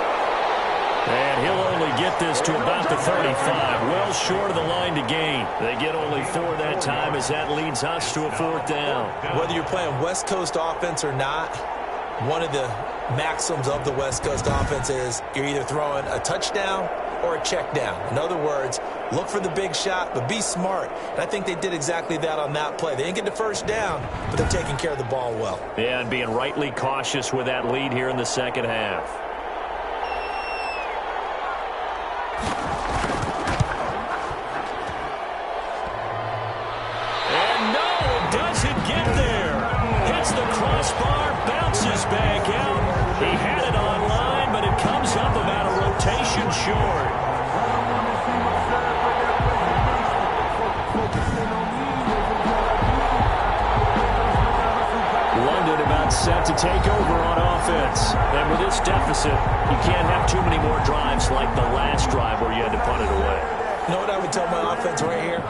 And he'll only get this to about the 35, well short of the line to gain. They get only 4 that time as that leads us to a 4th down. Whether you're playing West Coast offense or not, one of the maxims of the West Coast offense is you're either throwing a touchdown or a check down. In other words, look for the big shot, but be smart. And I think they did exactly that on that play. They didn't get the first down, but they're taking care of the ball well. Yeah, and being rightly cautious with that lead here in the 2nd half. Back out. He had it online, but it comes up about a rotation short. London about set to take over on offense. And with this deficit, you can't have too many more drives like the last drive where you had to punt it away. You know what I would tell my offense right here?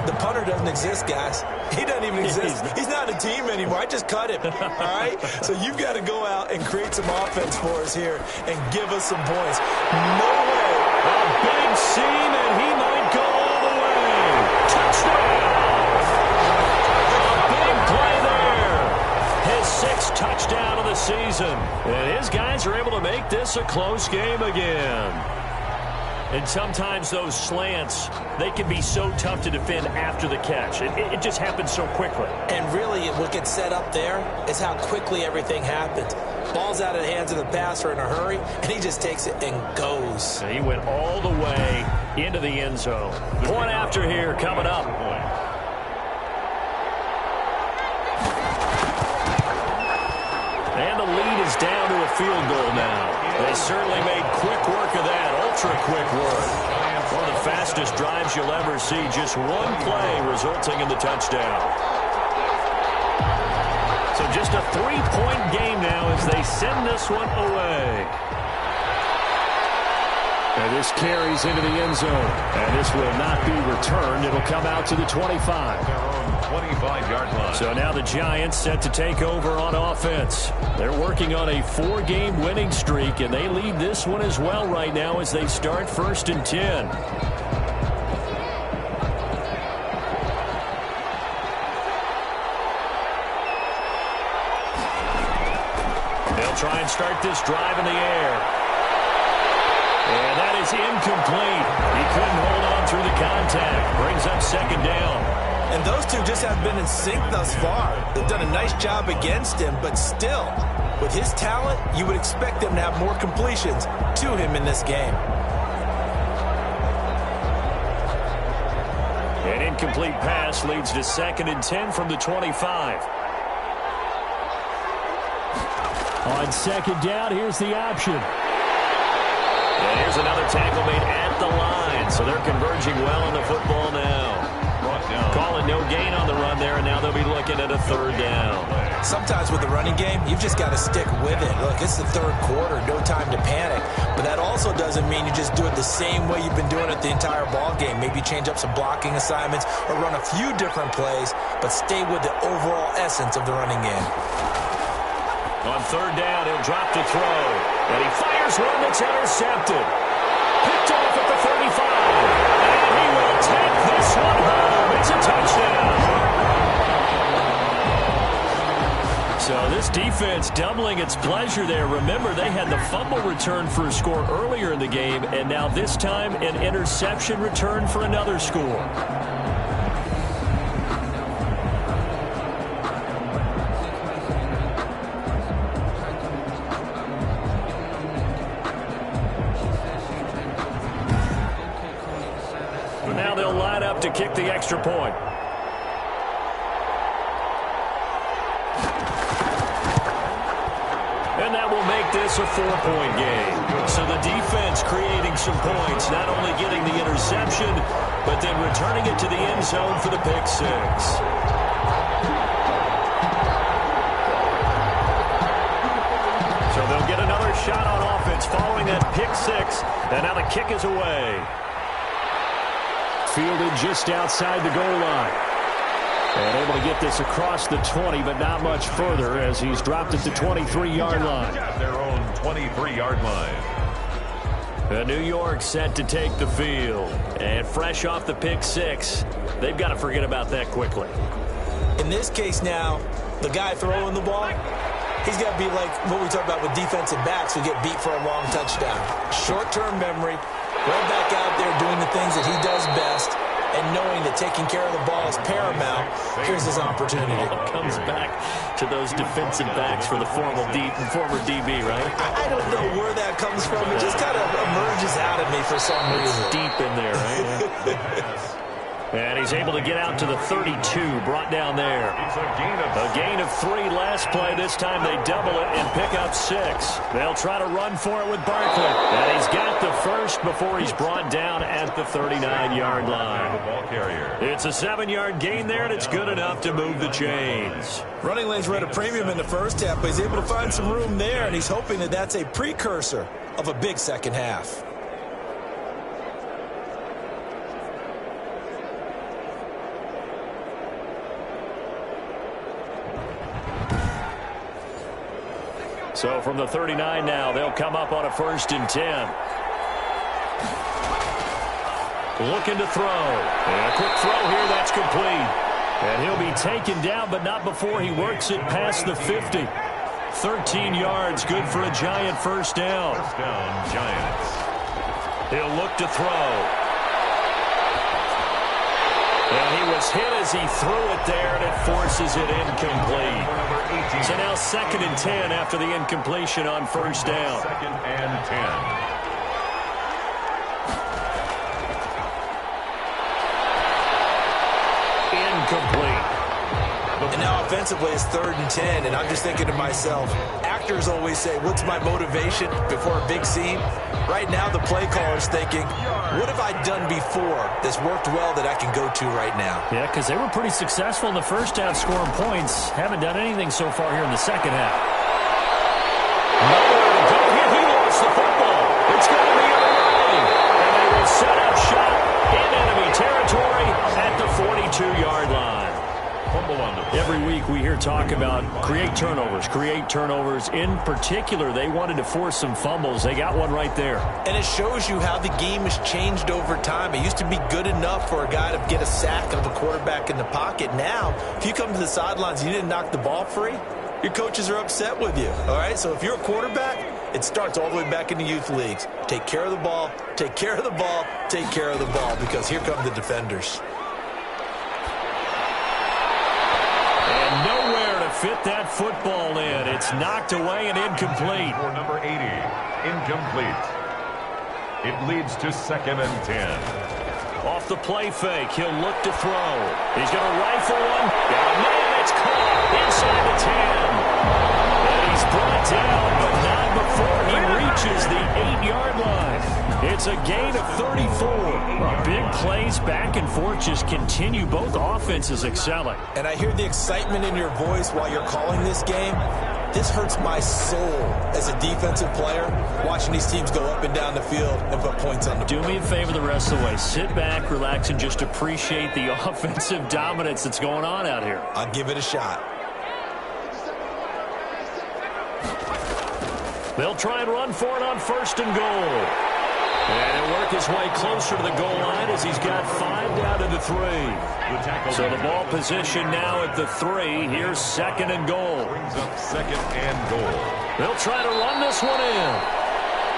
The punter doesn't exist, guys. He doesn't even exist. He's not a team anymore. I just cut him, all right? So you've got to go out and create some offense for us here and give us some points. No way. A big seam, and he might go all the way. Touchdown. A big play there. His 6th touchdown of the season. And his guys are able to make this a close game again. And sometimes those slants, they can be so tough to defend after the catch. It just happens so quickly. And really, what gets set up there is how quickly everything happens. Ball's out of the hands of the passer in a hurry, and he just takes it and goes. And he went all the way into the end zone. Point after here coming up. And the lead is down to a field goal now. They certainly made quick work of that, ultra-quick work. One of the fastest drives you'll ever see, just one play resulting in the touchdown. So just a 3-point game now as they send this one away. And this carries into the end zone. And this will not be returned. It'll come out to the 25. Their own 25-yard line. So now the Giants set to take over on offense. They're working on a 4-game winning streak, and they lead this one as well right now as they start 1st and 10. They'll try and start this drive in the air. And that is incomplete. He couldn't hold on through the contact. Brings up 2nd down. And those two just have been in sync thus far. They've done a nice job against him, but still, with his talent, you would expect them to have more completions to him in this game. An incomplete pass leads to 2nd and 10 from the 25. On 2nd down, here's the option. And here's another tackle made at the line. So they're converging well on the football now. Calling no gain on the run there, and now they'll be looking at a 3rd down. Sometimes with the running game, you've just got to stick with it. Look, it's the 3rd quarter, no time to panic. But that also doesn't mean you just do it the same way you've been doing it the entire ball game. Maybe change up some blocking assignments or run a few different plays, but stay with the overall essence of the running game. On 3rd down, he'll drop to throw. And he fires one that's intercepted. Picked off at the defense doubling its pleasure there. Remember, they had the fumble return for a score earlier in the game, and now this time an interception return for another score. But now they'll line up to kick the extra point. And that will make this a 4-point game. So the defense creating some points, not only getting the interception, but then returning it to the end zone for the pick six. So they'll get another shot on offense following that pick six. And now the kick is away. Fielded just outside the goal line. And able to get this across the 20, but not much further as he's dropped it to 23-yard line. Their own 23-yard line. New York set to take the field. And fresh off the pick six, they've got to forget about that quickly. In this case now, the guy throwing the ball, he's got to be like what we talk about with defensive backs who get beat for a long touchdown. Short-term memory, right back out there doing the things that he does best, and knowing that taking care of the ball is paramount. Here's his opportunity. Comes back to those defensive backs for the former DB, right? I don't know where that comes from. It just kind of emerges out of me for some reason. It's deep in there, right? And he's able to get out to the 32, brought down there. A gain of 3 last play. This time they double it and pick up 6. They'll try to run for it with Barkley. And he's got the first before he's brought down at the 39-yard line. It's a 7-yard gain there, and it's good enough to move the chains. Running lanes were at a premium in the first half, but he's able to find some room there, and he's hoping that that's a precursor of a big second half. So from the 39 now, they'll come up on a 1st and 10. Looking to throw. And a quick throw here, that's complete. And he'll be taken down, but not before he works it past the 50. 13 yards, good for a Giant first down. First down, Giants. He'll look to throw. And he was hit as he threw it there, and it forces it incomplete. So now 2nd and 10 after the incompletion on first down. 2nd and 10. Incomplete. And now offensively it's 3rd and 10, and I'm just thinking to myself, actors always say, what's my motivation before a big scene? Right now the play caller's thinking, what have I done before that's worked well that I can go to right now? Yeah, because they were pretty successful in the first half scoring points. Haven't done anything so far here in the second half. Nowhere to go here. He lost the football. It's going to be away. And they will set up shop in enemy territory at the 42-yard line. Every week we hear talk about create turnovers. In particular, they wanted to force some fumbles. They got one right there. And it shows you how the game has changed over time. It used to be good enough for a guy to get a sack of a quarterback in the pocket. Now, if you come to the sidelines and you didn't knock the ball free, your coaches are upset with you. All right, so if you're a quarterback, it starts all the way back in the youth leagues. Take care of the ball, take care of the ball, take care of the ball, because here come the defenders. Nowhere to fit that football in. It's knocked away and incomplete. For number 80, incomplete. It leads to 2nd and 10. Off the play fake, he'll look to throw. He's going to rifle one. Got a man, it's caught inside the 10. And he's brought down, but not before he reaches the 8-yard line. It's a gain of 34. Big plays back and forth just continue. Both offenses excelling. And I hear the excitement in your voice while you're calling this game. This hurts my soul as a defensive player, watching these teams go up and down the field and put points on the board. Do me a favor the rest of the way. Sit back, relax, and just appreciate the offensive dominance that's going on out here. I'll give it a shot. They'll try and run for it on 1st and goal. And he'll work his way closer to the goal line as he's got 5 down to the 3. So the ball position now at the 3. Here's second and goal. Brings up second and goal. They'll try to run this one in.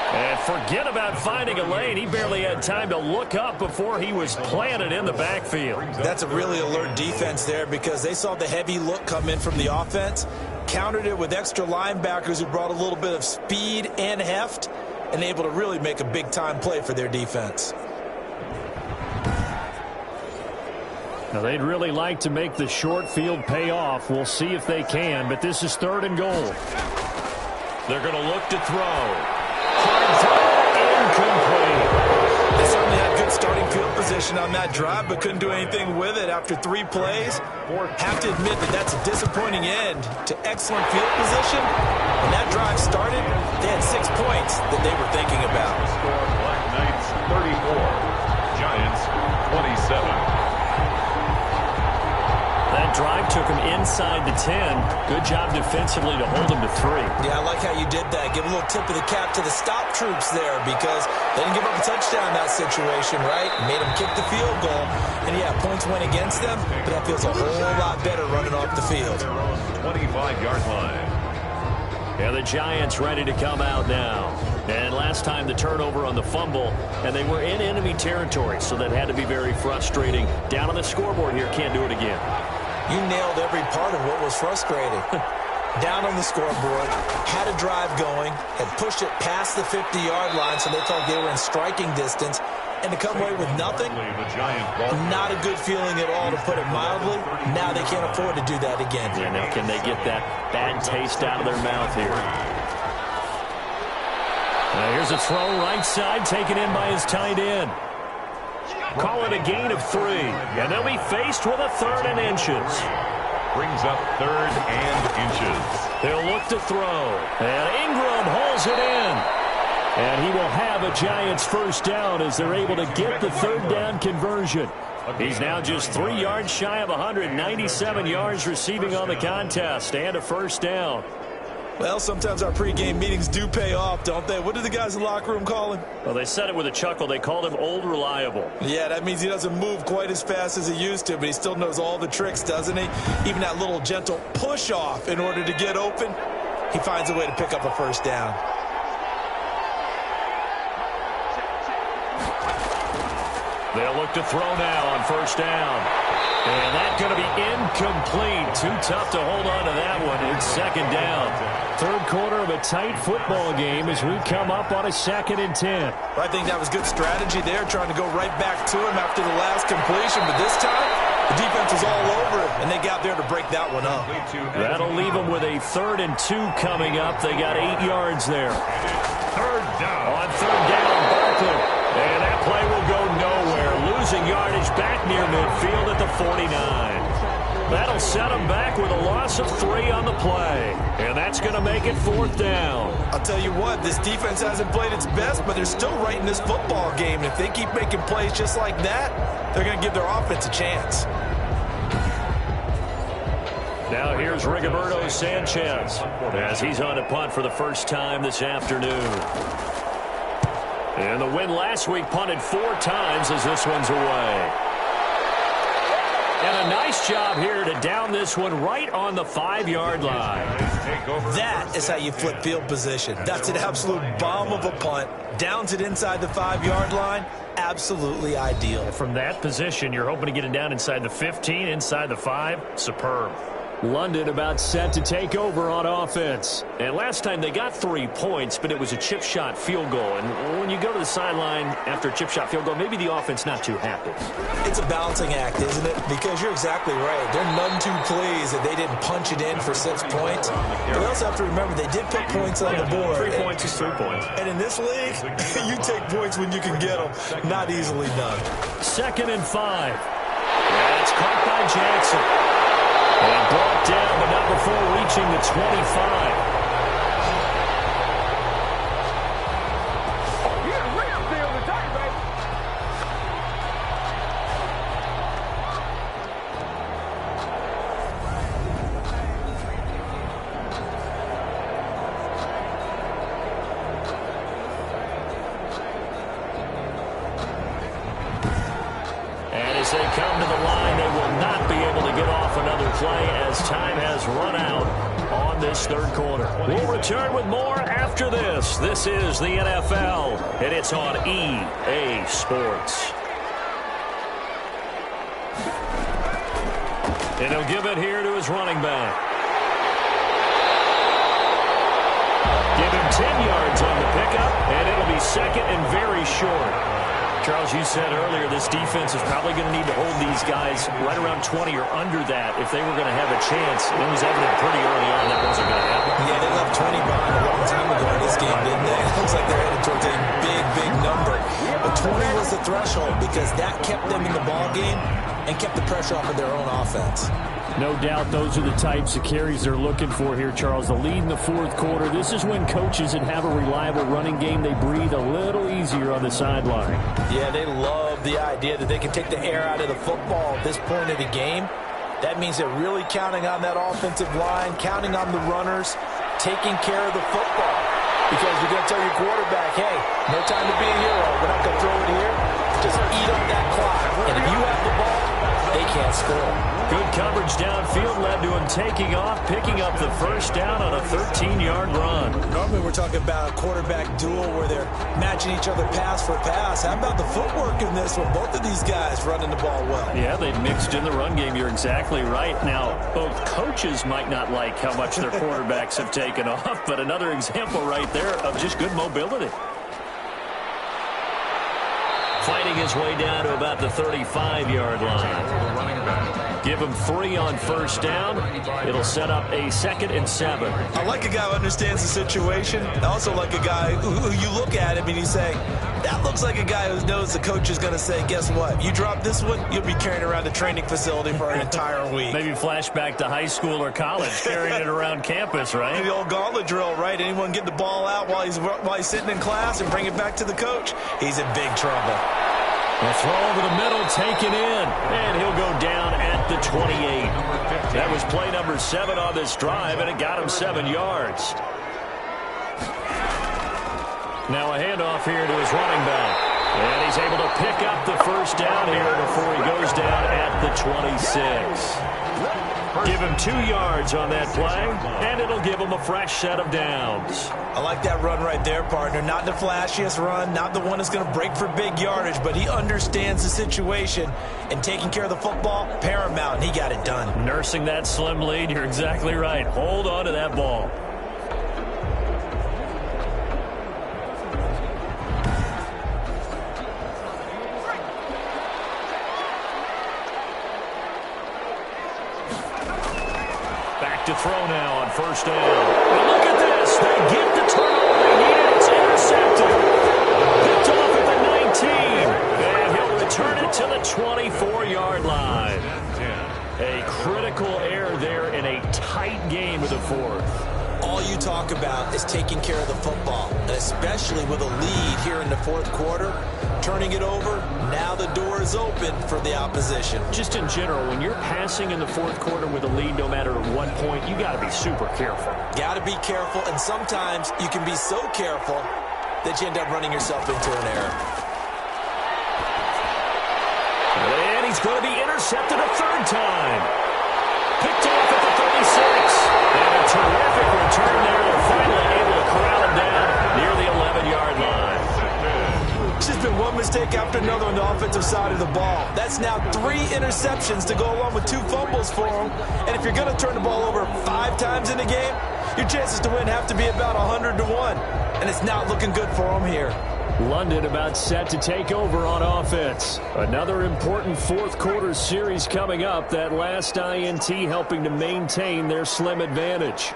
And forget about finding a lane. He barely had time to look up before he was planted in the backfield. That's a really alert defense there because they saw the heavy look come in from the offense, countered it with extra linebackers who brought a little bit of speed and heft, and able to really make a big-time play for their defense. Now, they'd really like to make the short field pay off. We'll see if they can, but this is third and goal. They're going to look to throw. Hard throw, incomplete. They certainly had good starting field position on that drive, but couldn't do anything with it after 3 plays. Have to admit that that's a disappointing end to excellent field position. When that drive started, they had 6 points that they were thinking about. Score Black Knights 34, Giants 27. That drive took him inside the 10. Good job defensively to hold him to 3. Yeah, I like how you did that. Give a little tip of the cap to the stop troops there because they didn't give up a touchdown in that situation, right? Made them kick the field goal. And, yeah, points went against them, but that feels a whole lot better running off the field. 25-yard line. Yeah, the Giants ready to come out now. And last time the turnover on the fumble, and they were in enemy territory, so that had to be very frustrating. Down on the scoreboard here, can't do it again. You nailed every part of what was frustrating. Down on the scoreboard, had a drive going, had pushed it past the 50-yard line, so they thought they were in striking distance, and to come away with nothing, not a good feeling at all, to put it mildly. Now they can't afford to do that again. Yeah, now can they get that bad taste out of their mouth here? Now here's a throw right side, taken in by his tight end. Call it a gain of 3, and they'll be faced with a 3rd and inches. Brings up 3rd and inches. They'll look to throw, and Ingram hauls it in. And he will have a Giants first down as they're able to get the 3rd down conversion. He's now just 3 yards shy of 197 yards receiving on the contest, and a first down. Well, sometimes our pregame meetings do pay off, don't they? What do the guys in the locker room call him? Well, they said it with a chuckle. They called him Old Reliable. Yeah, that means he doesn't move quite as fast as he used to, but he still knows all the tricks, doesn't he? Even that little gentle push-off in order to get open, he finds a way to pick up a first down. They'll look to throw now on first down. And that's going to be incomplete. Too tough to hold on to that one. It's second down. Third quarter of a tight football game as we come up on a 2nd and 10. I think that was good strategy there, trying to go right back to him after the last completion. But this time, the defense was all over it, and they got there to break that one up. That'll leave them with a 3rd and 2 coming up. They got 8 yards there. Third down. On 3rd down, Barkley. And that play will go nowhere. Losing yardage back near midfield at the 49. That'll set them back with a loss of 3 on the play. And that's going to make it 4th down. I'll tell you what, this defense hasn't played its best, but they're still right in this football game. And if they keep making plays just like that, they're going to give their offense a chance. Now here's Rigoberto Sanchez as he's on a punt for the first time this afternoon. And the win last week punted 4 times as this one's away. And a nice job here to down this one right on the 5-yard line. That is how you flip field position. That's an absolute bomb of a punt. Downs it inside the 5-yard line. Absolutely ideal. From that position, you're hoping to get it down inside the 15, inside the 5. Superb. London about set to take over on offense. And last time they got 3 points, but it was a chip shot field goal. And when you go to the sideline after a chip shot field goal, maybe the offense not too happy. It's a balancing act, isn't it? Because you're exactly right. They're none too pleased that they didn't punch it in for 6 points. But they also have to remember they did put points on the board. 3 points is 3 points. And in this league, you take points when you can get them. Not easily done. 2nd and 5. And it's caught by Jackson. And brought down, but not before reaching the 25. third quarter. We'll return with more after this. This is the NFL, and it's on EA Sports. And he'll give it here to his running back. Give him 10 yards on the pickup, and it'll be second and very short. Charles, you said earlier this defense is probably going to need to hold these guys right around 20 or under that if they were going to have a chance. It was evident pretty early on that wasn't going to happen. Yeah, they left 20 behind a long time ago in this game, didn't they? It looks like they're headed towards a big, big number. But 20 was the threshold because that kept them in the ball game and kept the pressure off of their own offense. No doubt those are the types of carries they're looking for here, Charles. The lead in the fourth quarter. This is when coaches that have a reliable running game, they breathe a little easier on the sideline. Yeah, they love the idea that they can take the air out of the football at this point of the game. That means they're really counting on that offensive line, counting on the runners, taking care of the football. Because you're going to tell your quarterback, hey, no time to be a hero. We're not going to throw it here. Just eat up that clock. And if you have the ball, they can't score. Good coverage downfield led to him taking off, picking up the first down on a 13-yard run. Normally we're talking about a quarterback duel where they're matching each other pass for pass. How about the footwork in this one? Both of these guys running the ball well. Yeah, they mixed in the run game. You're exactly right. Now, both coaches might not like how much their quarterbacks have taken off, but another example right there of just good mobility. Fighting his way down to about the 35-yard line. Give him 3 on first down. It'll set up a 2nd and 7. I like a guy who understands the situation. I also like a guy who you look at him and you say, that looks like a guy who knows the coach is going to say, guess what? You drop this one, you'll be carrying around the training facility for an entire week. Maybe flashback to high school or college, carrying it around campus, right? The old gauntlet drill, right? Anyone get the ball out while he's sitting in class and bring it back to the coach? He's in big trouble. A throw over the middle, taken in, and he'll go down at the 28. That was play number 7 on this drive, and it got him 7 yards. Now a handoff here to his running back, and he's able to pick up the first down here before he goes down at the 26. Give him 2 yards on that play, and it'll give him a fresh set of downs. I like that run right there, partner. Not the flashiest run, not the one that's going to break for big yardage, but he understands the situation, and taking care of the football, paramount, and he got it done. Nursing that slim lead, you're exactly right. Hold on to that ball. To throw now on first down. And look at this. They get the turnover they needed. It's intercepted. Picked off at the 19. And he'll return it to the 24-yard line. A critical error there in a tight game of the fourth. All you talk about is taking care of the football, and especially with a lead here in the fourth quarter. Turning it over, now the door is open for the opposition. Just in general, when you're passing in the fourth quarter with a lead, no matter at what point, you got to be super careful. Got to be careful, and sometimes you can be so careful that you end up running yourself into an error. And he's going to be intercepted a 3rd time. Picked off at the 36. And a terrific return there. They're finally able to corral him down near the 11-yard line. It's just been one mistake after another on the offensive side of the ball. That's now 3 interceptions to go along with 2 fumbles for him. And if you're going to turn the ball over 5 times in a game, your chances to win have to be about 100 to 1. And it's not looking good for him here. London about set to take over on offense. Another important fourth quarter series coming up. That last INT helping to maintain their slim advantage.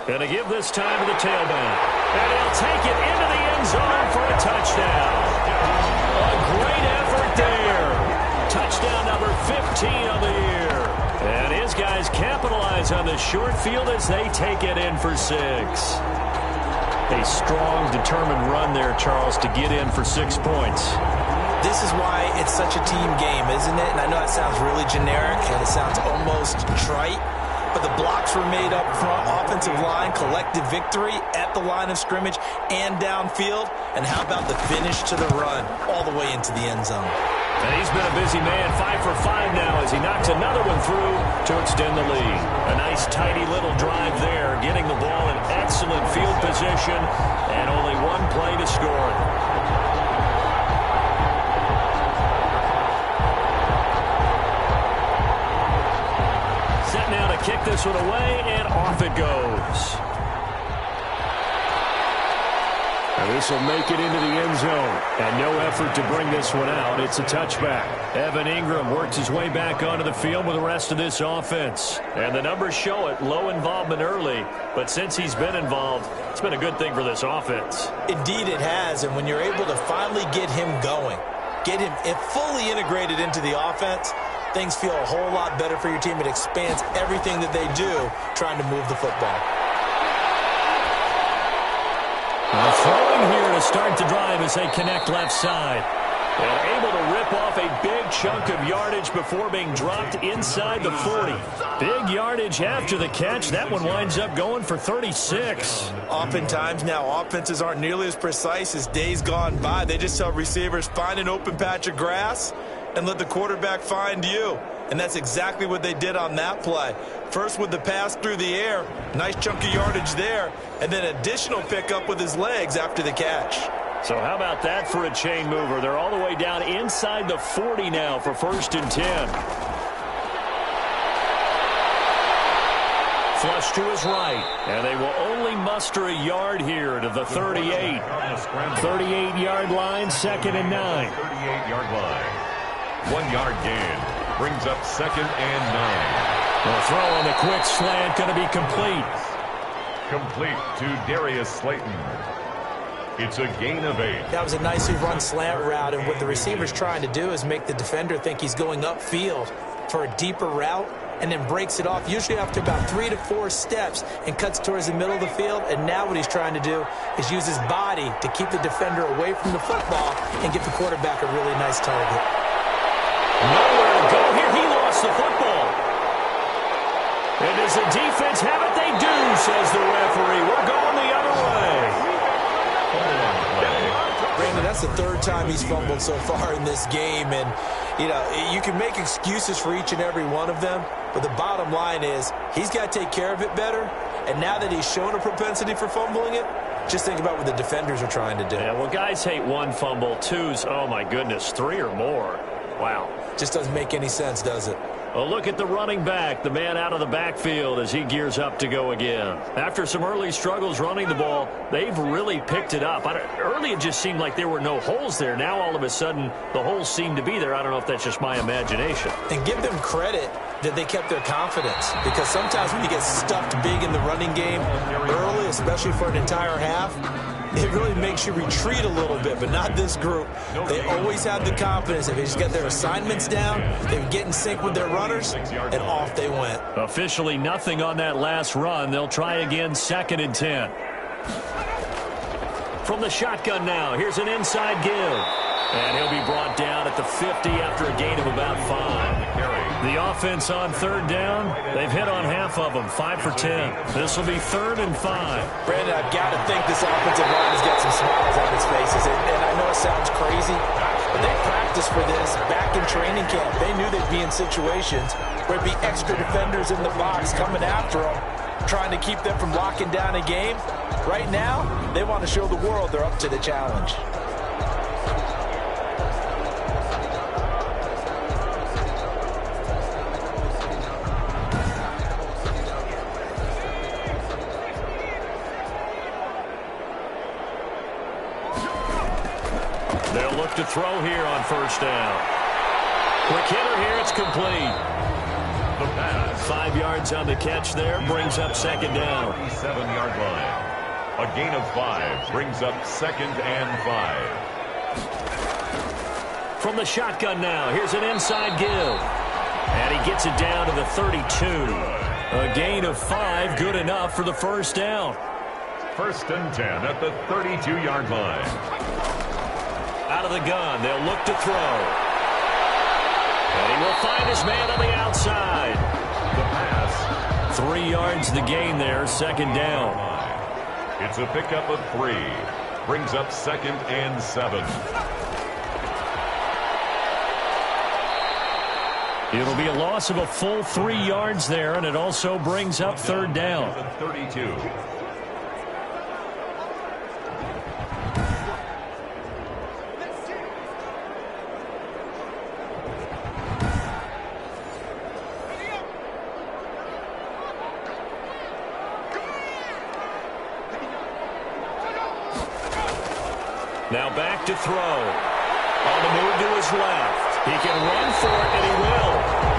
Going to give this time to the tailback. And he'll take it into the end zone for a touchdown. A great effort there. Touchdown number 15 of the year. And his guys capitalize on the short field as they take it in for 6. A strong, determined run there, Charles, to get in for 6 points. This is why it's such a team game, isn't it? And I know that sounds really generic, and it sounds almost trite, but the blocks were made up front, offensive line, collective victory at the line of scrimmage and downfield. And how about the finish to the run all the way into the end zone? And he's been a busy man, 5 for 5 now as he knocks another one through to extend the lead. A nice, tidy little drive there, getting the ball in excellent field position, and only one play to score it. Set now to kick this one away, and off it goes. This will make it into the end zone. And no effort to bring this one out. It's a touchback. Evan Ingram works his way back onto the field with the rest of this offense. And the numbers show it. Low involvement early. But since he's been involved, it's been a good thing for this offense. Indeed it has. And when you're able to finally get him going, get him fully integrated into the offense, things feel a whole lot better for your team. It expands everything that they do trying to move the football. Throwing here to start the drive as they connect left side. And able to rip off a big chunk of yardage before being dropped inside the 40. Big yardage after the catch. That one winds up going for 36. Oftentimes now offenses aren't nearly as precise as days gone by. They just tell receivers, find an open patch of grass and let the quarterback find you. And that's exactly what they did on that play. First with the pass through the air, nice chunk of yardage there, and then additional pickup with his legs after the catch. So how about that for a chain mover? They're all the way down inside the 40 now for 1st and 10. Flush to his right, and they will only muster a yard here to the 38. 38-yard line, 2nd and 9. 38-yard line. 1 yard gain. Brings up 2nd and 9. The throw on the quick slant going to be complete. Complete to Darius Slayton. It's a gain of 8. That was a nicely run slant route, and what the receiver's trying to do is make the defender think he's going upfield for a deeper route, and then breaks it off, usually after about 3 to 4 steps, and cuts towards the middle of the field. And now what he's trying to do is use his body to keep the defender away from the football and get the quarterback a really nice target. Nowhere to go here. He lost the football. And does the defense have it? They do, says the referee. We're going the other way. Brandon, that's the 3rd time he's fumbled so far in this game. And, you know, you can make excuses for each and every one of them. But the bottom line is he's got to take care of it better. And now that he's shown a propensity for fumbling it, just think about what the defenders are trying to do. Yeah, well, guys hate 1 fumble, 2's, oh, my goodness, 3 or more. Wow. Just doesn't make any sense, does it? Well, look at the running back, the man out of the backfield as he gears up to go again. After some early struggles running the ball, they've really picked it up. Early it just seemed like there were no holes there. Now all of a sudden the holes seem to be there. I don't know if that's just my imagination. And give them credit that they kept their confidence, because sometimes when you get stuffed big in the running game early, especially for an entire half, it really makes you retreat a little bit, but not this group. They always have the confidence. If they just get their assignments down, they would get in sync with their runners, and off they went. Officially nothing on that last run. They'll try again, 2nd and 10. From the shotgun now, here's an inside give. And he'll be brought down at the 50 after a gain of about 5. The offense on 3rd down, they've hit on half of them, 5 for 10. This will be 3rd and 5. Brandon, I've got to think this offensive line has got some smiles on its faces. And I know it sounds crazy, but they practiced for this back in training camp. They knew they'd be in situations where it'd be extra defenders in the box coming after them, trying to keep them from locking down a game. Right now, they want to show the world they're up to the challenge. They'll look to throw here on 1st down. Quick hitter here, it's complete. The pass. 5 yards on the catch there, brings up 2nd down. 37-yard line. A gain of 5 brings up 2nd and 5. From the shotgun now, here's an inside give. And he gets it down to the 32. A gain of 5, good enough for the 1st down. 1st and 10 at the 32-yard line. Out of the gun, they'll look to throw. And he will find his man on the outside. The pass. 3 yards the gain there, 2nd down. It's a pickup of 3. Brings up 2nd and 7. It'll be a loss of a full 3 yards there, and it also brings up third down. 32. Now back to throw. On the move to his left. He can run for it, and he will.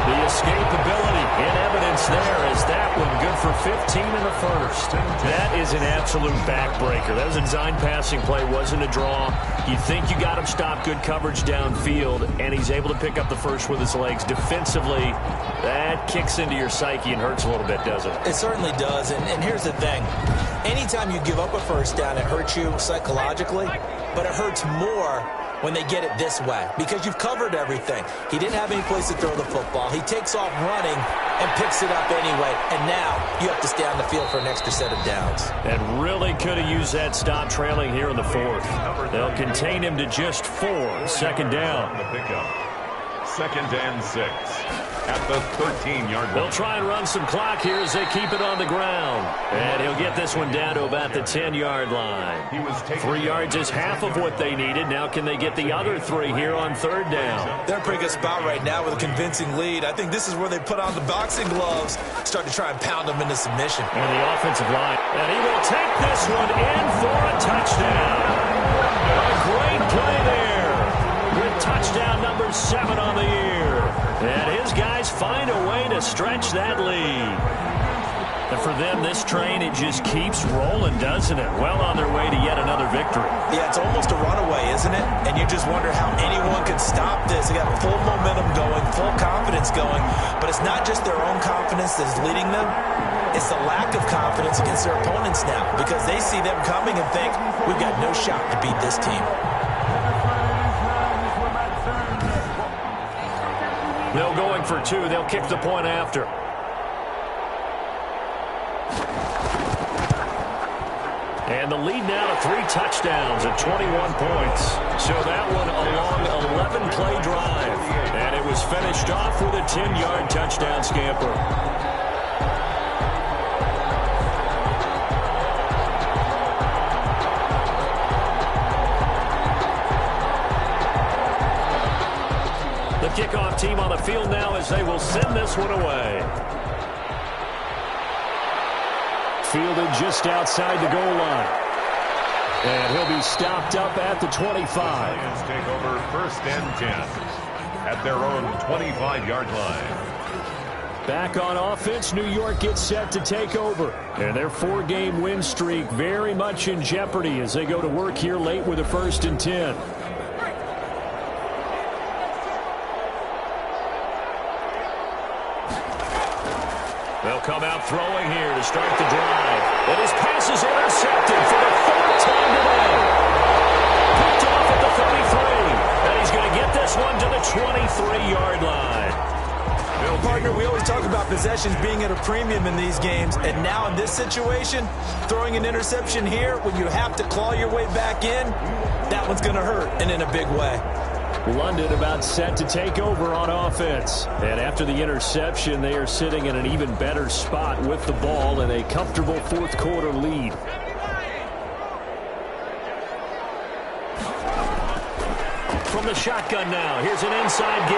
The escapability in evidence there as that one good for 15 in the first. That is an absolute backbreaker. That was a design passing play, wasn't a draw. You think you got him stopped, good coverage downfield, and he's able to pick up the first with his legs. Defensively, that kicks into your psyche and hurts a little bit, doesn't it? It certainly does, and here's the thing. Anytime you give up a first down, it hurts you psychologically, but it hurts more when they get it this way because you've covered everything. He didn't have any place to throw the football. He takes off running and picks it up anyway, and now you have to stay on the field for an extra set of downs. And really could have used that stop trailing here in the fourth. They'll contain him to just 4. Second down. The pickup. 2nd and 6 at the 13-yard line. They'll try and run some clock here as they keep it on the ground. And he'll get this one down to about the 10-yard line. 3 yards is half of what they needed. Now can they get the other 3 here on third down? They're in a pretty good spot right now with a convincing lead. I think this is where they put on the boxing gloves, start to try and pound them into submission. And the offensive line. And he will take this one in for a touchdown. A great play there with touchdown number 7 on the year. And his guys find a way to stretch that lead. And for them, this train, it just keeps rolling, doesn't it? Well on their way to yet another victory. Yeah, it's almost a runaway, isn't it? And you just wonder how anyone could stop this. They got full momentum going, full confidence going. But it's not just their own confidence that's leading them. It's the lack of confidence against their opponents now because they see them coming and think, we've got no shot to beat this team. They'll going for 2. They'll kick the point after. And the lead now to 3 touchdowns at 21 points. So that one a long 11-play drive. And it was finished off with a 10-yard touchdown scamper. Kickoff team on the field now as they will send this one away. Fielded just outside the goal line. And he'll be stopped up at the 25. Lions take over 1st and 10 at their own 25-yard line. Back on offense, New York gets set to take over. And their 4-game win streak very much in jeopardy as they go to work here late with a 1st and 10. They'll come out throwing here to start the drive. And his pass is intercepted for the 4th time today. Picked off at the 33. And he's going to get this one to the 23-yard line. Partner, we always talk about possessions being at a premium in these games. And now in this situation, throwing an interception here when you have to claw your way back in, that one's going to hurt, and in a big way. London about set to take over on offense. And after the interception, they are sitting in an even better spot with the ball in a comfortable 4th quarter lead. From the shotgun now, here's an inside give.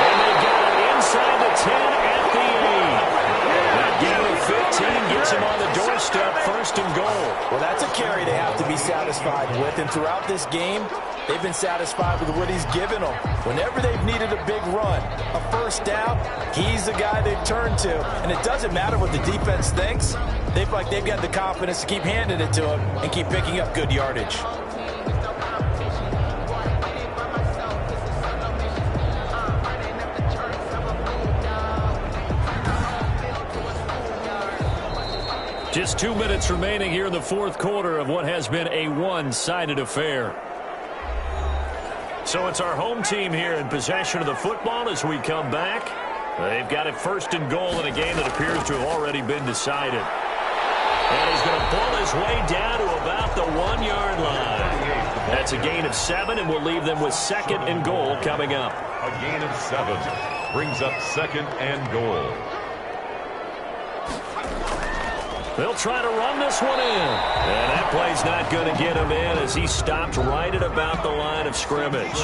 And they got it inside the 10 at the 8. That gain of 15 gets him on the doorstep, 1st and goal. Well, that's a carry they have to be satisfied with. And throughout this game, they've been satisfied with what he's given them. Whenever they've needed a big run, a 1st down, he's the guy they've turned to. And it doesn't matter what the defense thinks. They've got the confidence to keep handing it to him and keep picking up good yardage. Just 2 minutes remaining here in the 4th quarter of what has been a one-sided affair. So it's our home team here in possession of the football as we come back. They've got it 1st and goal in a game that appears to have already been decided. And he's going to pull his way down to about the 1-yard line. That's a gain of 7, and we'll leave them with 2nd and goal coming up. A gain of 7. Brings up 2nd and goal. They'll try to run this one in. And that play's not going to get him in as he stopped right at about the line of scrimmage.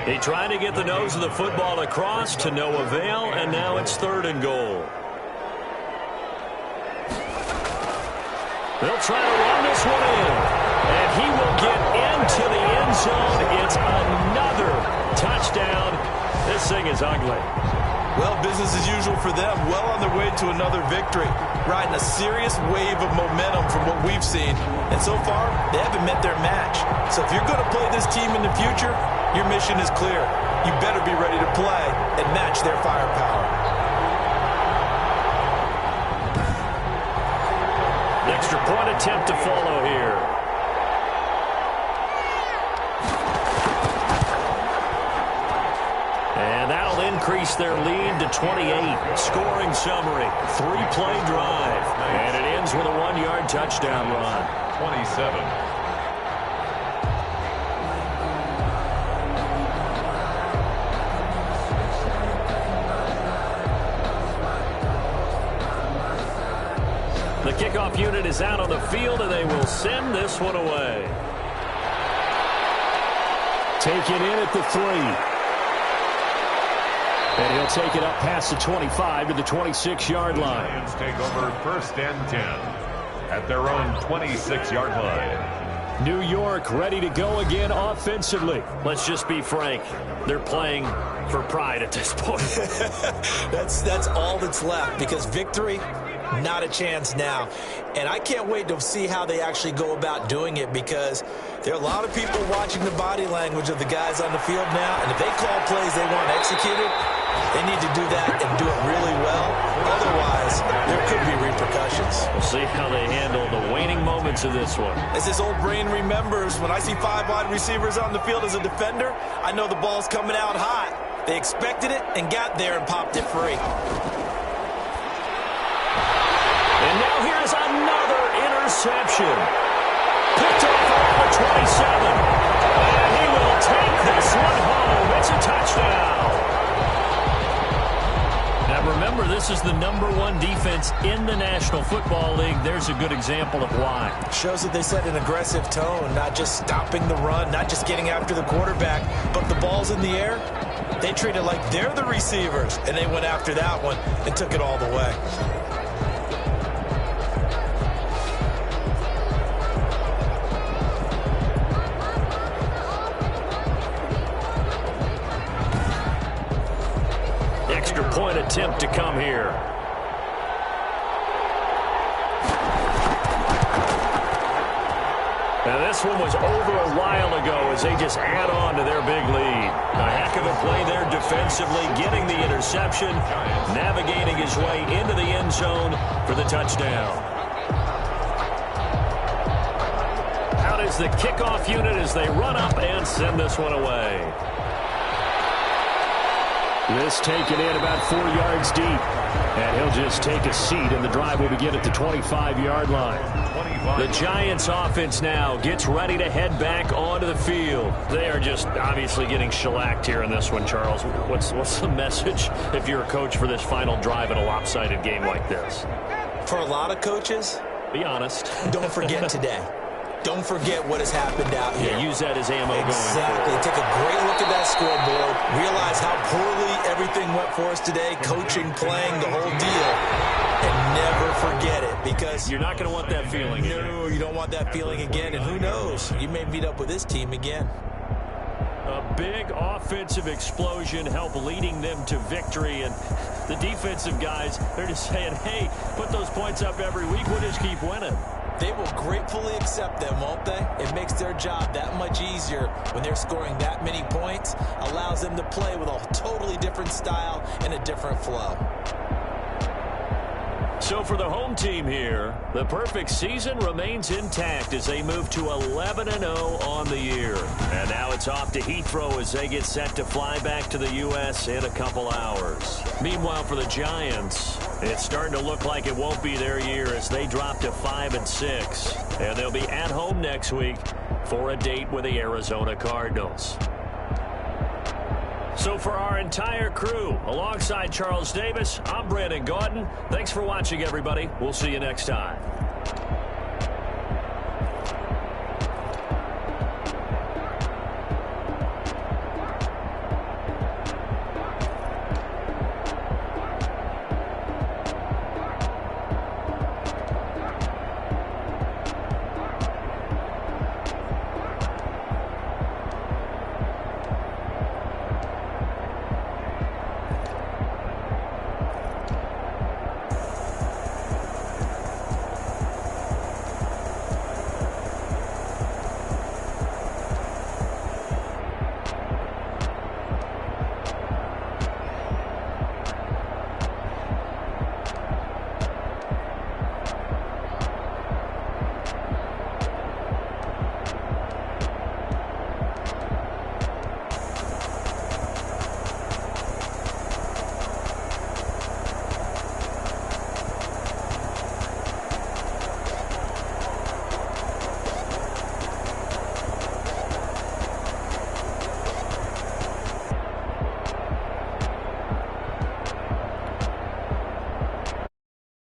He tried to get the nose of the football across to no avail, and now it's 3rd and goal. They'll try to run this one in. And he will get into the end zone. It's another touchdown. This thing is ugly. Well, business as usual for them. Well on their way to another victory. Riding a serious wave of momentum from what we've seen. And so far, they haven't met their match. So if you're going to play this team in the future, your mission is clear. You better be ready to play and match their firepower. Extra point attempt to follow here. And that'll increase their lead to 28. Scoring summary, 3-play drive. And it ends with a 1-yard touchdown run. 27. The kickoff unit is out on the field, and they will send this one away. Taken in at the 3. And he'll take it up past the 25 to the 26-yard line. Lions take over 1st and 10 at their own 26-yard line. New York ready to go again offensively. Let's just be frank. They're playing for pride at this point. That's all that's left, because victory, not a chance now. And I can't wait to see how they actually go about doing it, because there are a lot of people watching the body language of the guys on the field now, and if they call plays they want executed, they need to do that and do it really well. Otherwise, there could be repercussions. We'll see how they handle the waning moments of this one. As his old brain remembers, when I see 5 wide receivers on the field as a defender, I know the ball's coming out hot. They expected it and got there and popped it free. And now here's another interception. Picked off around the 27. And he will take this one home. It's a touchdown. Now remember, this is the #1 defense in the National Football League. There's a good example of why. Shows that they set an aggressive tone, not just stopping the run, not just getting after the quarterback, but the ball's in the air. They treat it like they're the receivers, and they went after that one and took it all the way. Extra point attempt to come here. Now this one was over a while ago as they just add on to their big lead. A heck of a play there defensively, getting the interception, navigating his way into the end zone for the touchdown. Out is the kickoff unit as they run up and send this one away. This taken in about 4 yards deep. And he'll just take a seat, and the drive will begin at the 25-yard line. The Giants offense now gets ready to head back onto the field. They are just obviously getting shellacked here in this one, Charles. What's the message if you're a coach for this final drive in a lopsided game like this? For a lot of coaches, be honest. Don't forget today. Don't forget what has happened out here. Yeah, use that as ammo exactly. going forward. Take a great look at that scoreboard. Realize how poorly everything went for us today. Coaching, playing, the whole deal. And never forget it, because you're not going to want that feeling. No, you don't want that feeling again. And who knows? You may meet up with this team again. A big offensive explosion helped leading them to victory. And the defensive guys, they're just saying, hey, put those points up every week. We'll just keep winning. They will gratefully accept them, won't they? It makes their job that much easier when they're scoring that many points. Allows them to play with a totally different style and a different flow. So for the home team here, the perfect season remains intact as they move to 11-0 on the year. And now it's off to Heathrow as they get set to fly back to the U.S. in a couple hours. Meanwhile, for the Giants, it's starting to look like it won't be their year as they drop to 5-6. And they'll be at home next week for a date with the Arizona Cardinals. So for our entire crew, alongside Charles Davis, I'm Brandon Gaudin. Thanks for watching, everybody. We'll see you next time.